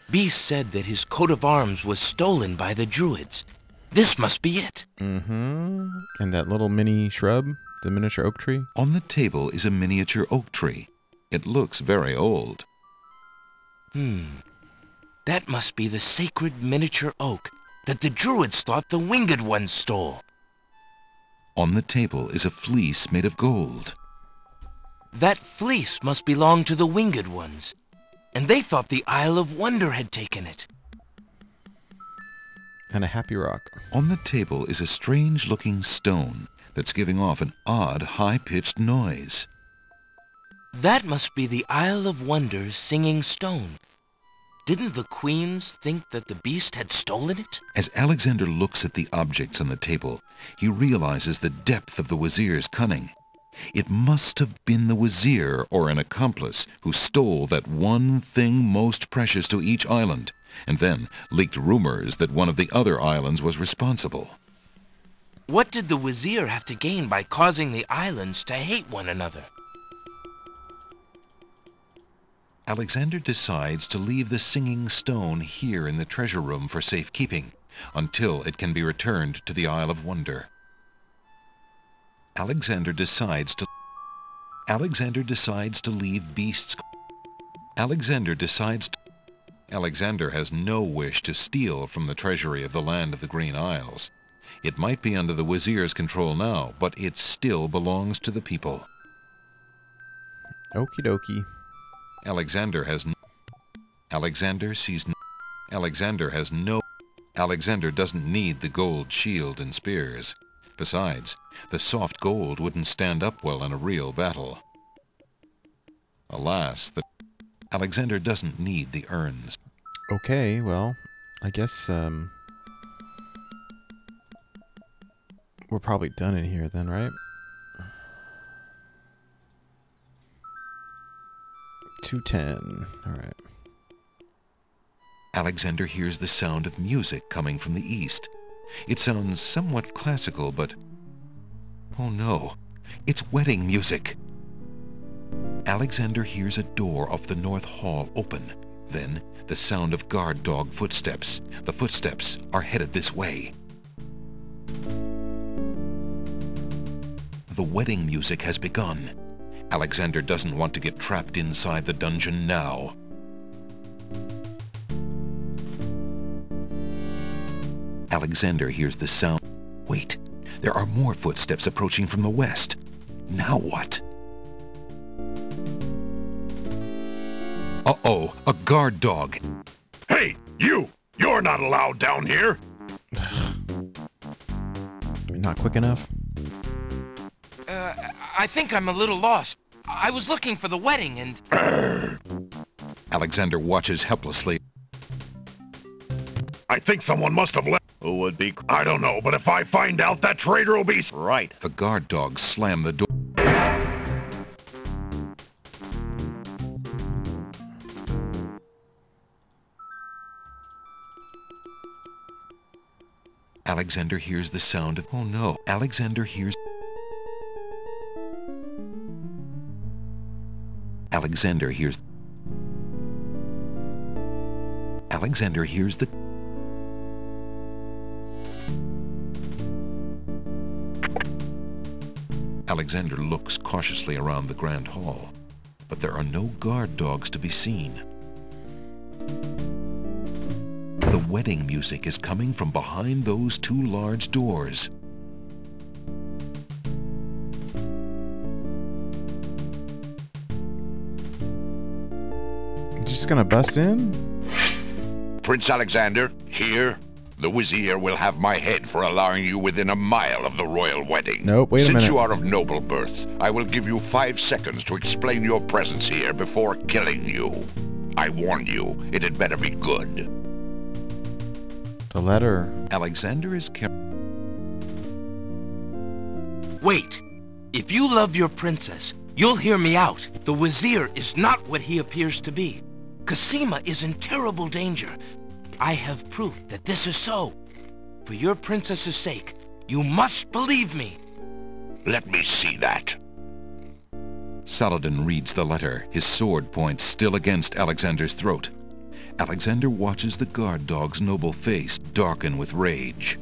[SPEAKER 4] Beast said that his coat of arms was stolen by the Druids. This must be it.
[SPEAKER 1] And that little mini shrub, the miniature oak tree.
[SPEAKER 2] On the table is a miniature oak tree. It looks very old.
[SPEAKER 4] That must be the sacred miniature oak that the Druids thought the Winged Ones stole.
[SPEAKER 2] On the table is a fleece made of gold.
[SPEAKER 4] That fleece must belong to the Winged Ones, and they thought the Isle of Wonder had taken it.
[SPEAKER 1] And a happy rock.
[SPEAKER 2] On the table is a strange-looking stone that's giving off an odd, high-pitched noise.
[SPEAKER 4] That must be the Isle of Wonder's singing stone. Didn't the queens think that the beast had stolen it?
[SPEAKER 2] As Alexander looks at the objects on the table, he realizes the depth of the Wazir's cunning. It must have been the Wazir or an accomplice who stole that one thing most precious to each island, and then leaked rumors that one of the other islands was responsible.
[SPEAKER 4] What did the Vizier have to gain by causing the islands to hate one another?
[SPEAKER 2] Alexander decides to leave the singing stone here in the treasure room for safekeeping, until it can be returned to the Isle of Wonder. Alexander decides to leave beasts. Alexander has no wish to steal from the treasury of the land of the Green Isles. It might be under the Wazir's control now, but it still belongs to the people.
[SPEAKER 1] Okie dokie.
[SPEAKER 2] Alexander doesn't need the gold shield and spears. Besides, the soft gold wouldn't stand up well in a real battle. Alas, Alexander doesn't need the urns.
[SPEAKER 1] Okay, well, I guess, we're probably done in here then, right? 210. Alright.
[SPEAKER 2] Alexander hears the sound of music coming from the east. It sounds somewhat classical, but... oh no, it's wedding music! Alexander hears a door off the north hall open. Then, the sound of guard dog footsteps. The footsteps are headed this way. The wedding music has begun. Alexander doesn't want to get trapped inside the dungeon now. Alexander hears the sound. Wait, there are more footsteps approaching from the west. Now what? Uh-oh, a guard dog.
[SPEAKER 3] Hey, you! You're not allowed down here!
[SPEAKER 1] Not quick enough.
[SPEAKER 4] I think I'm a little lost. I was looking for the wedding and...
[SPEAKER 2] Alexander watches helplessly.
[SPEAKER 8] I think someone must have left. Who would be? I don't know, but if I find out, that traitor will be... Right.
[SPEAKER 2] The guard dogs slam the door. Alexander hears the sound of... Oh no. Alexander hears... Alexander hears... Alexander hears the... Alexander looks cautiously around the grand hall, but there are no guard dogs to be seen. The wedding music is coming from behind those two large doors.
[SPEAKER 1] Just gonna bust in?
[SPEAKER 10] Prince Alexander, here. The Vizier will have my head for allowing you within a mile of the royal wedding.
[SPEAKER 1] Nope, wait a minute.
[SPEAKER 10] Since you are of noble birth, I will give you 5 seconds to explain your presence here before killing you. I warn you, it had better be good.
[SPEAKER 1] The letter.
[SPEAKER 2] Alexander is
[SPEAKER 4] Wait. If you love your princess, you'll hear me out. The Vizier is not what he appears to be. Cassima is in terrible danger. I have proof that this is so. For your princess's sake, you must believe me.
[SPEAKER 10] Let me see that.
[SPEAKER 2] Saladin reads the letter, his sword point still against Alexander's throat. Alexander watches the guard dog's noble face darken with rage.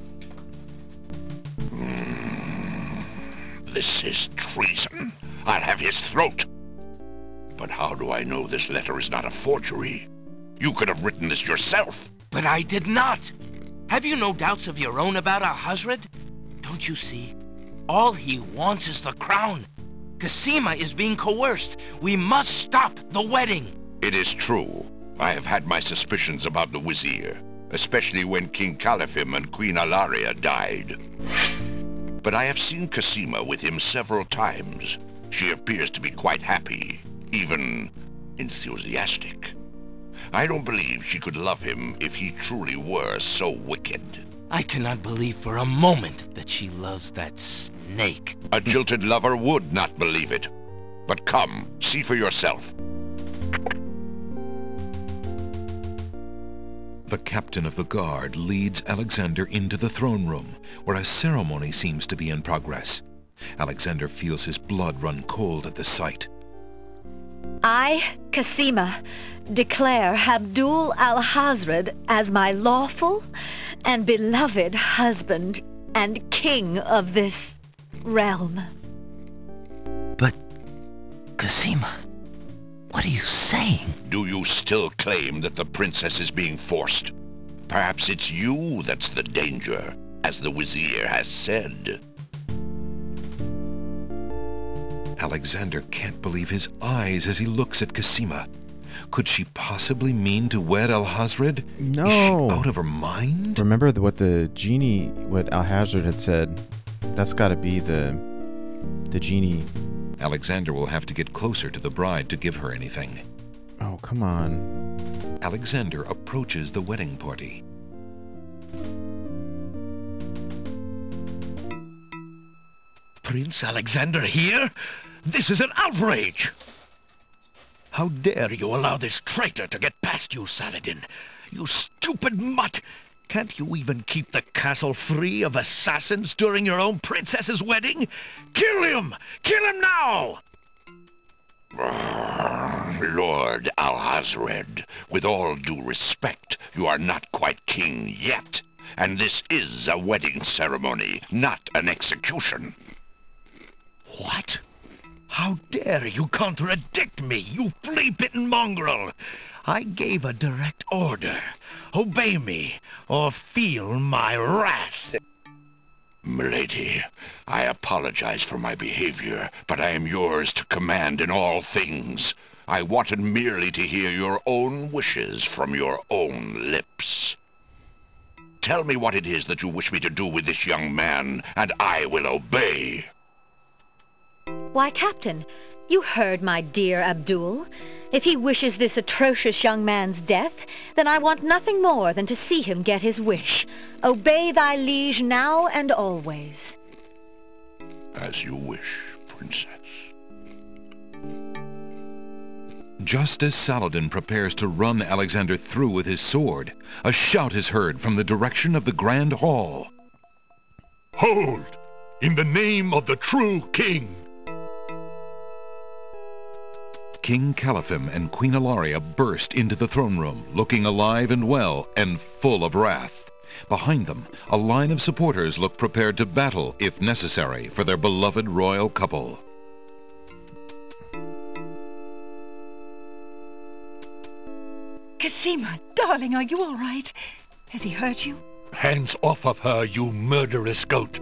[SPEAKER 10] This is treason. I'll have his throat. But how do I know this letter is not a forgery? You could have written this yourself.
[SPEAKER 4] But I did not. Have you no doubts of your own about Alhazred? Don't you see? All he wants is the crown. Cassima is being coerced. We must stop the wedding.
[SPEAKER 10] It is true. I have had my suspicions about the Vizier, especially when King Califim and Queen Alaria died. But I have seen Cassima with him several times. She appears to be quite happy, even enthusiastic. I don't believe she could love him if he truly were so wicked.
[SPEAKER 4] I cannot believe for a moment that she loves that snake.
[SPEAKER 10] A jilted lover would not believe it. But come, see for yourself.
[SPEAKER 2] The captain of the guard leads Alexander into the throne room, where a ceremony seems to be in progress. Alexander feels his blood run cold at the sight.
[SPEAKER 11] I, Cassima, declare Abdul Alhazred as my lawful and beloved husband and king of this realm.
[SPEAKER 4] But, Cassima, what are you saying?
[SPEAKER 10] Do you still claim that the princess is being forced? Perhaps it's you that's the danger, as the Vizier has said.
[SPEAKER 2] Alexander can't believe his eyes as he looks at Cassima. Could she possibly mean to wed Alhazred?
[SPEAKER 1] No.
[SPEAKER 2] Is she out of her mind?
[SPEAKER 1] Remember what the genie, what Alhazred had said. That's got to be the genie.
[SPEAKER 2] Alexander will have to get closer to the bride to give her anything.
[SPEAKER 1] Oh, come on.
[SPEAKER 2] Alexander approaches the wedding party.
[SPEAKER 8] Prince Alexander here? This is an outrage! How dare you allow this traitor to get past you, Saladin? You stupid mutt! Can't you even keep the castle free of assassins during your own princess's wedding? Kill him! Kill him now!
[SPEAKER 10] Lord Alhazred, with all due respect, you are not quite king yet. And this is a wedding ceremony, not an execution.
[SPEAKER 8] What? How dare you contradict me, you flea-bitten mongrel! I gave a direct order. Obey me, or feel my wrath.
[SPEAKER 10] Milady, I apologize for my behavior, but I am yours to command in all things. I wanted merely to hear your own wishes from your own lips. Tell me what it is that you wish me to do with this young man, and I will obey.
[SPEAKER 11] Why, Captain, you heard my dear Abdul. If he wishes this atrocious young man's death, then I want nothing more than to see him get his wish. Obey thy liege now and always.
[SPEAKER 10] As you wish, Princess.
[SPEAKER 2] Just as Saladin prepares to run Alexander through with his sword, a shout is heard from the direction of the Grand Hall.
[SPEAKER 7] Hold! In the name of the true king!
[SPEAKER 2] King Caliphim and Queen Ilaria burst into the throne room, looking alive and well and full of wrath. Behind them, a line of supporters look prepared to battle, if necessary, for their beloved royal couple.
[SPEAKER 5] Cassima, darling, are you all right? Has he hurt you?
[SPEAKER 7] Hands off of her, you murderous goat!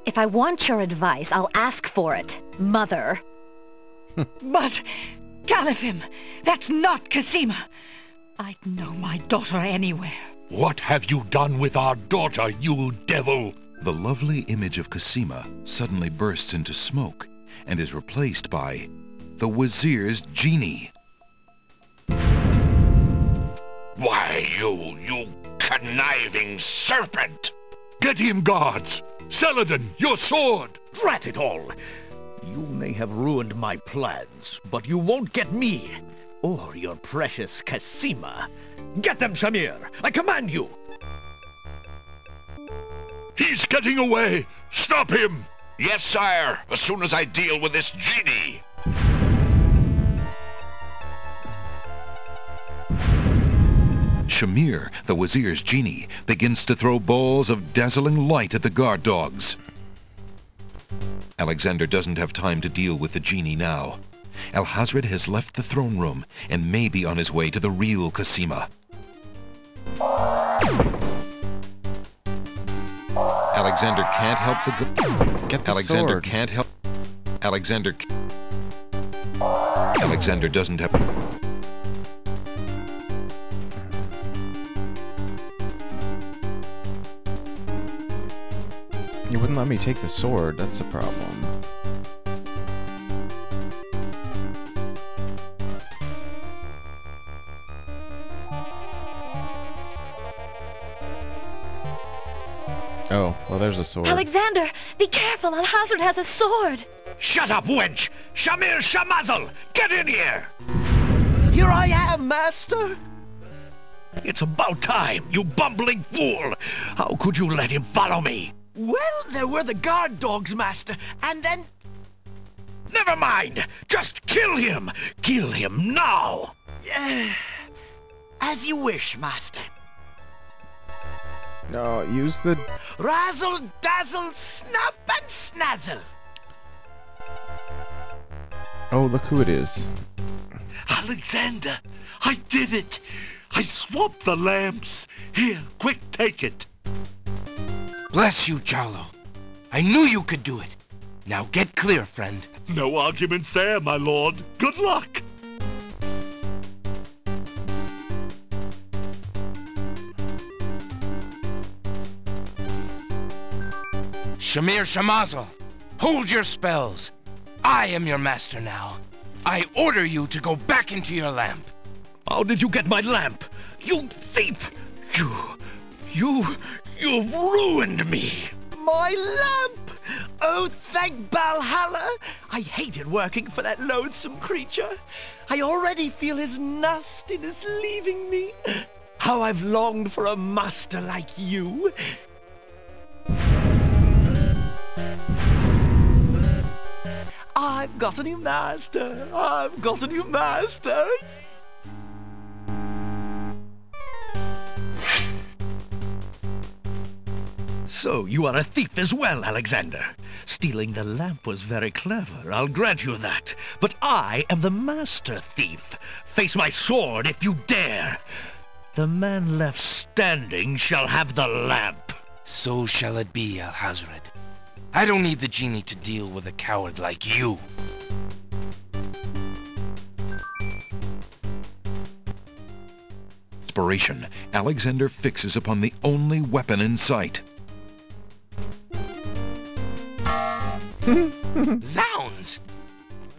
[SPEAKER 11] If I want your advice, I'll ask for it, Mother.
[SPEAKER 5] But, Caliphim, that's not Cassima. I'd know my daughter anywhere.
[SPEAKER 7] What have you done with our daughter, you devil?
[SPEAKER 2] The lovely image of Cassima suddenly bursts into smoke and is replaced by the Wazir's genie.
[SPEAKER 10] Why, you conniving serpent!
[SPEAKER 7] Get him, guards! Saladin, your sword!
[SPEAKER 8] Drat it all! You may have ruined my plans, but you won't get me, or your precious Cassima. Get them, Shamir! I command you!
[SPEAKER 7] He's getting away! Stop him!
[SPEAKER 10] Yes, sire, as soon as I deal with this genie!
[SPEAKER 2] Shamir, the Wazir's genie, begins to throw balls of dazzling light at the guard dogs. Alexander doesn't have time to deal with the genie now. Alhazred has left the throne room and may be on his way to the real Cassima. Alexander can't help the...
[SPEAKER 1] Get the
[SPEAKER 2] Alexander
[SPEAKER 1] sword.
[SPEAKER 2] can't help... Alexander doesn't have...
[SPEAKER 1] You wouldn't let me take the sword, that's a problem. Oh, well there's a sword.
[SPEAKER 11] Alexander, be careful, Alhazred has a sword.
[SPEAKER 8] Shut up, wench! Shamir Shamazel! Get in here!
[SPEAKER 5] Here I am, master.
[SPEAKER 8] It's about time, you bumbling fool! How could you let him follow me?
[SPEAKER 5] Well, there were the guard dogs, master, and then...
[SPEAKER 8] Never mind! Just kill him! Kill him now!
[SPEAKER 5] As you wish, master.
[SPEAKER 1] No, use the...
[SPEAKER 5] Razzle, dazzle, snap and snazzle.
[SPEAKER 1] Oh, look who it is.
[SPEAKER 7] Alexander, I did it! I swapped the lamps! Here, quick, take it!
[SPEAKER 4] Bless you, Jalo. I knew you could do it. Now get clear, friend.
[SPEAKER 7] No argument there, my lord. Good luck!
[SPEAKER 4] Shamir Shamazel, hold your spells. I am your master now. I order you to go back into your lamp.
[SPEAKER 8] How did you get my lamp? You thief! You've ruined me!
[SPEAKER 5] My lamp! Oh, thank Valhalla! I hated working for that loathsome creature. I already feel his nastiness leaving me. How I've longed for a master like you. I've got a new master. I've got a new master.
[SPEAKER 8] So you are a thief as well, Alexander. Stealing the lamp was very clever, I'll grant you that. But I am the master thief. Face my sword if you dare. The man left standing shall have the lamp.
[SPEAKER 4] So shall it be, Alhazred. I don't need the genie to deal with a coward like you.
[SPEAKER 2] Inspiration, Alexander fixes upon the only weapon in sight.
[SPEAKER 4] Zounds!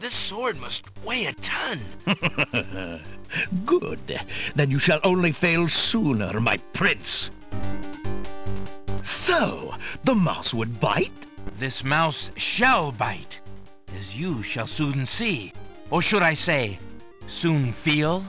[SPEAKER 4] This sword must weigh a ton.
[SPEAKER 5] Good. Then you shall only fail sooner, my prince. So, the mouse would bite?
[SPEAKER 4] This mouse shall bite, as you shall soon see. Or should I say, soon feel?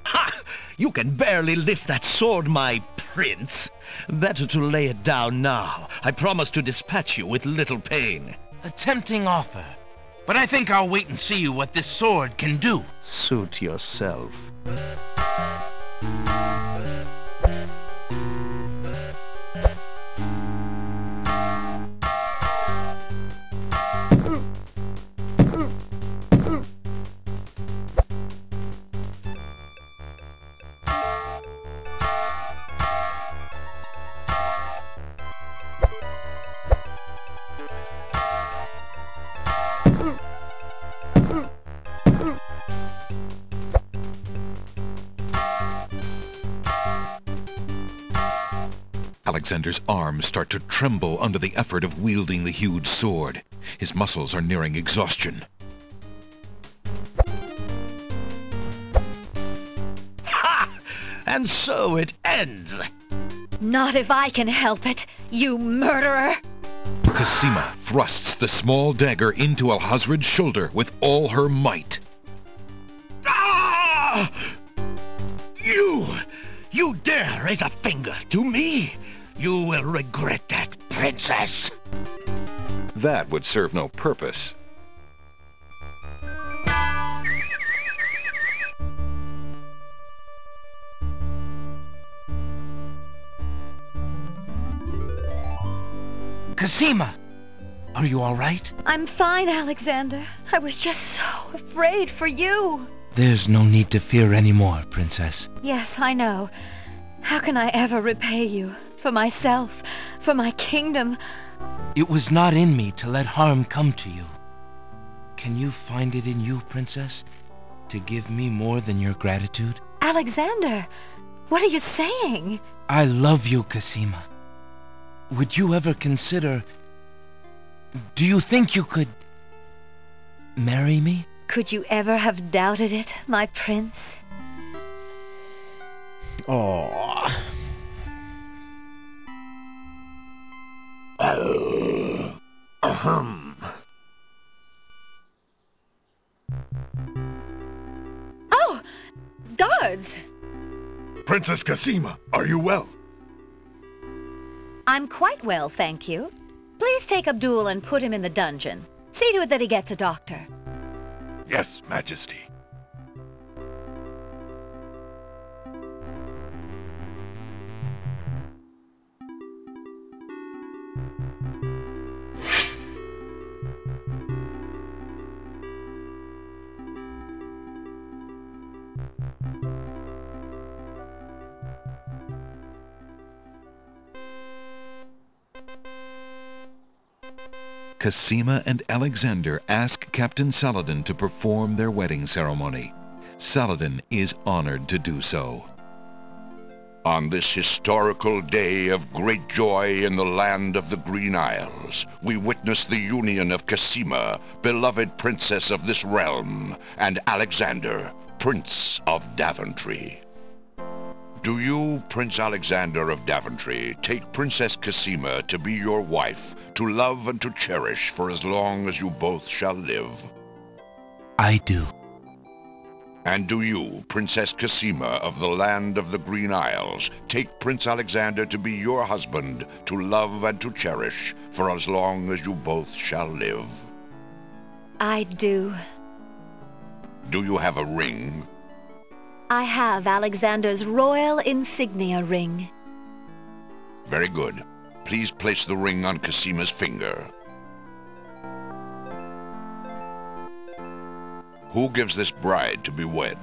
[SPEAKER 5] Ha! You can barely lift that sword, my prince. Better to lay it down now. I promise to dispatch you with little pain.
[SPEAKER 4] A tempting offer, but I think I'll wait and see what this sword can do.
[SPEAKER 5] Suit yourself.
[SPEAKER 2] Alexander's arms start to tremble under the effort of wielding the huge sword. His muscles are nearing exhaustion.
[SPEAKER 5] Ha! And so it ends.
[SPEAKER 11] Not if I can help it, you murderer!
[SPEAKER 2] Cassima thrusts the small dagger into Alhazred's shoulder with all her might.
[SPEAKER 5] Ah! You dare raise a finger to me? You will regret that, princess.
[SPEAKER 2] That would serve no purpose.
[SPEAKER 4] Cassima, are you all right?
[SPEAKER 11] I'm fine, Alexander. I was just so afraid for you.
[SPEAKER 4] There's no need to fear anymore, Princess.
[SPEAKER 11] Yes, I know. How can I ever repay you? For myself, for my kingdom.
[SPEAKER 4] It was not in me to let harm come to you. Can you find it in you, Princess, to give me more than your gratitude?
[SPEAKER 11] Alexander, what are you saying?
[SPEAKER 4] I love you, Cassima. Would you ever consider... Do you think you could... marry me?
[SPEAKER 11] Could you ever have doubted it, my prince?
[SPEAKER 1] Oh.
[SPEAKER 11] Oh! Guards!
[SPEAKER 3] Princess Cassima, are you well?
[SPEAKER 11] I'm quite well, thank you. Please take Abdul and put him in the dungeon. See to it that he gets a doctor.
[SPEAKER 3] Yes, Majesty.
[SPEAKER 2] Cassima and Alexander ask Captain Saladin to perform their wedding ceremony. Saladin is honored to do so.
[SPEAKER 10] On this historical day of great joy in the land of the Green Isles, we witness the union of Cassima, beloved princess of this realm, and Alexander, Prince of Daventry. Do you, Prince Alexander of Daventry, take Princess Cassima to be your wife, to love and to cherish for as long as you both shall live?
[SPEAKER 4] I do.
[SPEAKER 10] And do you, Princess Cassima of the land of the Green Isles, take Prince Alexander to be your husband, to love and to cherish for as long as you both shall live?
[SPEAKER 11] I do.
[SPEAKER 10] Do you have a ring?
[SPEAKER 11] I have Alexander's royal insignia ring.
[SPEAKER 10] Very good. Please place the ring on Cassima's finger. Who gives this bride to be wed?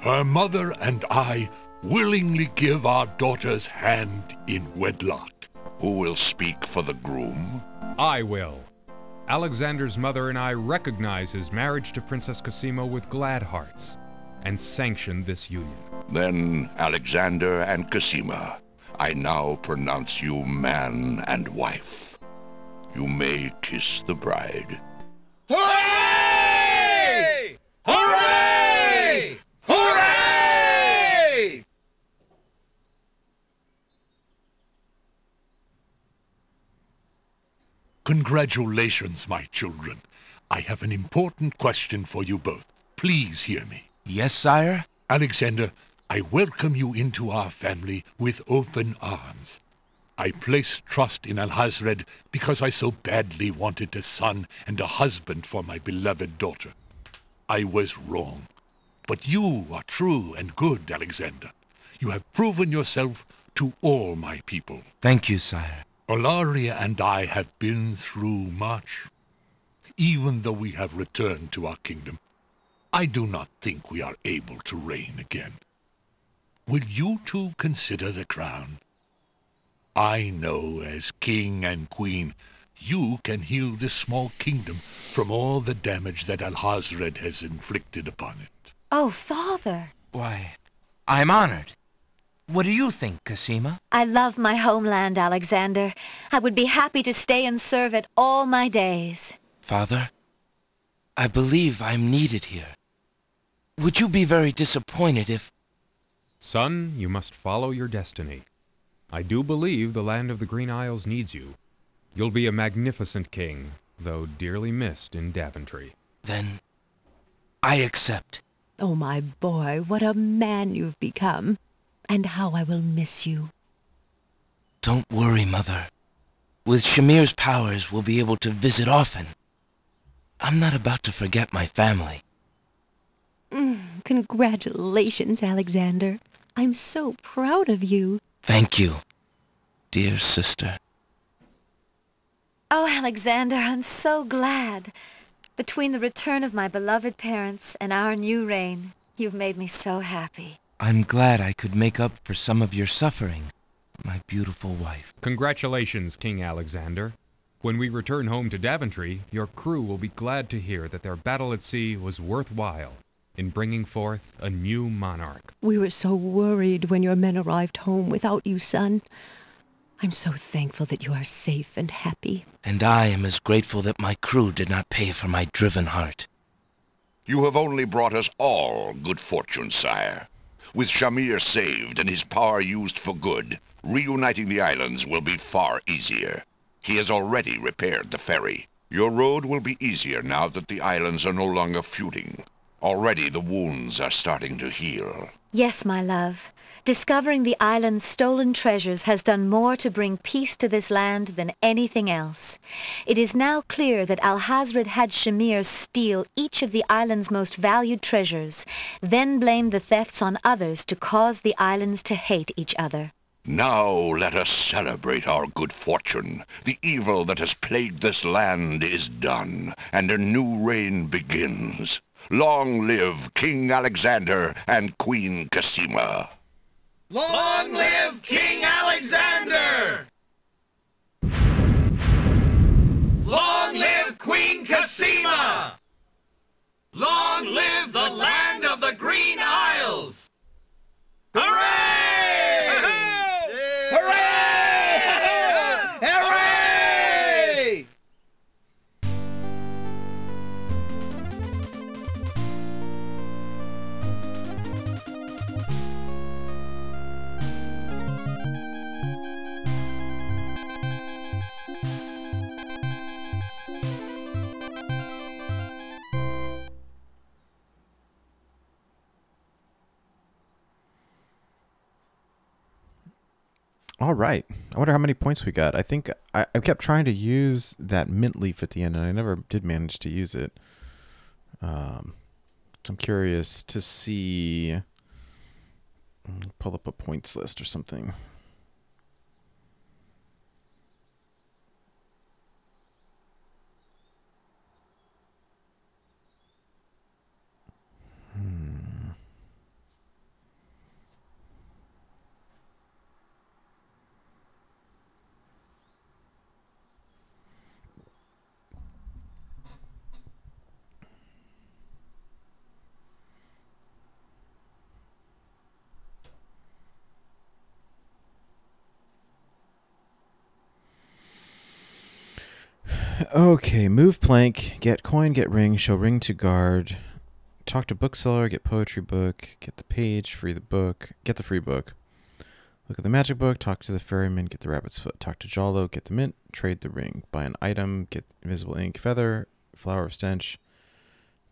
[SPEAKER 7] Her mother and I willingly give our daughter's hand in wedlock.
[SPEAKER 10] Who will speak for the groom?
[SPEAKER 9] I will. Alexander's mother and I recognize his marriage to Princess Cassima with glad hearts, and sanction this union.
[SPEAKER 10] Then, Alexander and Cassima, I now pronounce you man and wife. You may kiss the bride.
[SPEAKER 12] Hooray! Hooray! Hooray!
[SPEAKER 7] Congratulations, my children. I have an important question for you both. Please hear me.
[SPEAKER 4] Yes, sire?
[SPEAKER 7] Alexander, I welcome you into our family with open arms. I placed trust in Alhazred because I so badly wanted a son and a husband for my beloved daughter. I was wrong. But you are true and good, Alexander. You have proven yourself to all my people.
[SPEAKER 4] Thank you, sire.
[SPEAKER 7] Olaria and I have been through much. Even though we have returned to our kingdom, I do not think we are able to reign again. Will you two consider the crown? I know as king and queen, you can heal this small kingdom from all the damage that Alhazred has inflicted upon it.
[SPEAKER 11] Oh, Father!
[SPEAKER 4] Why, I'm honored. What do you think, Cassima?
[SPEAKER 11] I love my homeland, Alexander. I would be happy to stay and serve it all my days.
[SPEAKER 4] Father, I believe I'm needed here. Would you be very disappointed if...
[SPEAKER 9] Son, you must follow your destiny. I do believe the land of the Green Isles needs you. You'll be a magnificent king, though dearly missed in Daventry.
[SPEAKER 4] Then I accept.
[SPEAKER 13] Oh, my boy, what a man you've become. And how I will miss you.
[SPEAKER 4] Don't worry, Mother. With Shamir's powers, we'll be able to visit often. I'm not about to forget my family.
[SPEAKER 13] Congratulations, Alexander. I'm so proud of you.
[SPEAKER 4] Thank you, dear sister.
[SPEAKER 11] Oh, Alexander, I'm so glad. Between the return of my beloved parents and our new reign, you've made me so happy.
[SPEAKER 4] I'm glad I could make up for some of your suffering, my beautiful wife.
[SPEAKER 9] Congratulations, King Alexander. When we return home to Daventry, your crew will be glad to hear that their battle at sea was worthwhile in bringing forth a new monarch.
[SPEAKER 13] We were so worried when your men arrived home without you, son. I'm so thankful that you are safe and happy.
[SPEAKER 4] And I am as grateful that my crew did not pay for my driven heart.
[SPEAKER 10] You have only brought us all good fortune, sire. With Shamir saved and his power used for good, reuniting the islands will be far easier. He has already repaired the ferry. Your road will be easier now that the islands are no longer feuding. Already the wounds are starting to heal.
[SPEAKER 11] Yes, my love. Discovering the island's stolen treasures has done more to bring peace to this land than anything else. It is now clear that Alhazred had Shamir steal each of the island's most valued treasures, then blame the thefts on others to cause the islands to hate each other.
[SPEAKER 10] Now let us celebrate our good fortune. The evil that has plagued this land is done, and a new reign begins. Long live King Alexander and Queen Cassima.
[SPEAKER 12] Long live King Alexander! Long live Queen Cassima! Long live the land of the Green Isles! Hooray! Hooray! Hooray!
[SPEAKER 1] All right. I wonder how many points we got. I think I kept trying to use that mint leaf at the end, and I never did manage to use it. I'm curious to see. Pull up a points list or something. Okay, move plank, get coin, get ring, show ring to guard, talk to bookseller, get poetry book, get the page, free the book, get the free book. Look at the magic book, talk to the ferryman, get the rabbit's foot, talk to Jollo, get the mint, trade the ring, buy an item, get invisible ink, feather, flower of stench,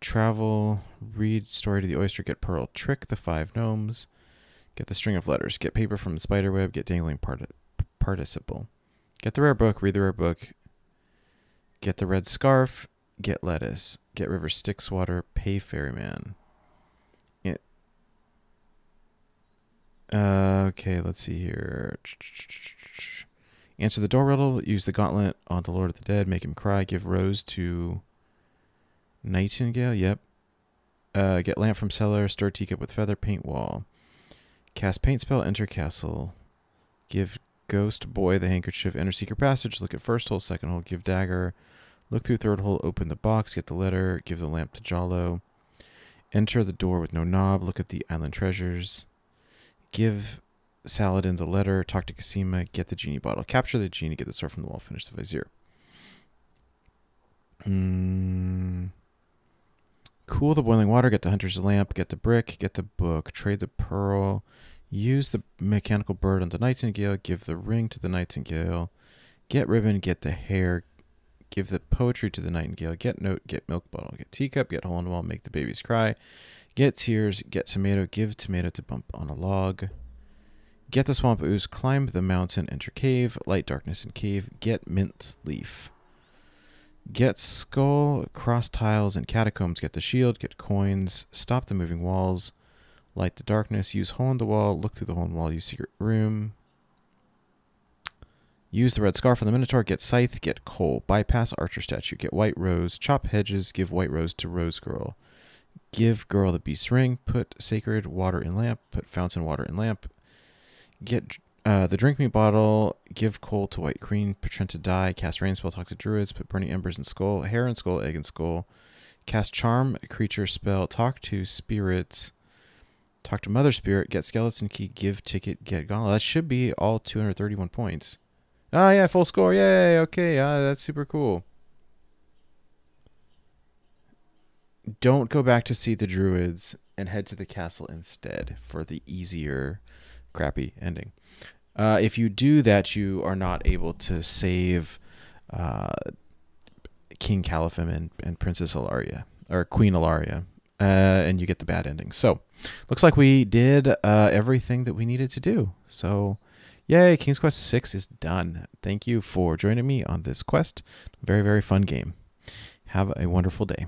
[SPEAKER 1] travel, read story to the oyster, get pearl, trick the 5 gnomes, get the string of letters, get paper from the spider web, get dangling participle, get the rare book, read the rare book, get the red scarf, get lettuce, get river Styx water, pay ferryman. Okay, let's see here. Answer the door riddle, use the gauntlet on the Lord of the Dead, make him cry, give rose to Nightingale, yep. Get lamp from cellar, stir teacup with feather, paint wall. Cast paint spell, enter castle. Give ghost boy the handkerchief, enter secret passage, look at first hole, second hole, give dagger. Look through third hole, open the box, get the letter, give the lamp to Jollo. Enter the door with no knob, look at the island treasures. Give Saladin the letter, talk to Cassima, get the genie bottle. Capture the genie, get the sword from the wall, finish the vizier. Cool the boiling water, get the hunter's lamp, get the brick, get the book, trade the pearl. Use the mechanical bird on the nightingale, give the ring to the nightingale. Get ribbon, get the hair, give the poetry to the nightingale. Get note, get milk bottle, get teacup, get hole in the wall, make the babies cry. Get tears, get tomato, give tomato to bump on a log. Get the swamp ooze, climb the mountain, enter cave, light darkness in cave, get mint leaf. Get skull, cross tiles, and catacombs, get the shield, get coins, stop the moving walls, light the darkness, use hole in the wall, look through the hole in the wall, use secret room. Use the red scarf on the Minotaur, get scythe, get coal, bypass archer statue, get white rose, chop hedges, give white rose to rose girl. Give girl the beast's ring, put sacred water in lamp, put fountain water in lamp. Get the drink me bottle, give coal to white queen, pretend to die, cast rain spell, talk to druids, put burning embers in skull, hair in skull, egg in skull. Cast charm, creature spell, talk to spirits, talk to mother spirit, get skeleton key, give ticket, get gauntlet. That should be all 231 points. Oh yeah, full score, yay, okay, that's super cool. Don't go back to see the druids and head to the castle instead for the easier, crappy ending. If you do that, you are not able to save King Caliphim and Princess Ilaria, or Queen Ilaria, and you get the bad ending. So, looks like we did everything that we needed to do. So, yay, King's Quest 6 is done. Thank you for joining me on this quest. Very, very fun game. Have a wonderful day.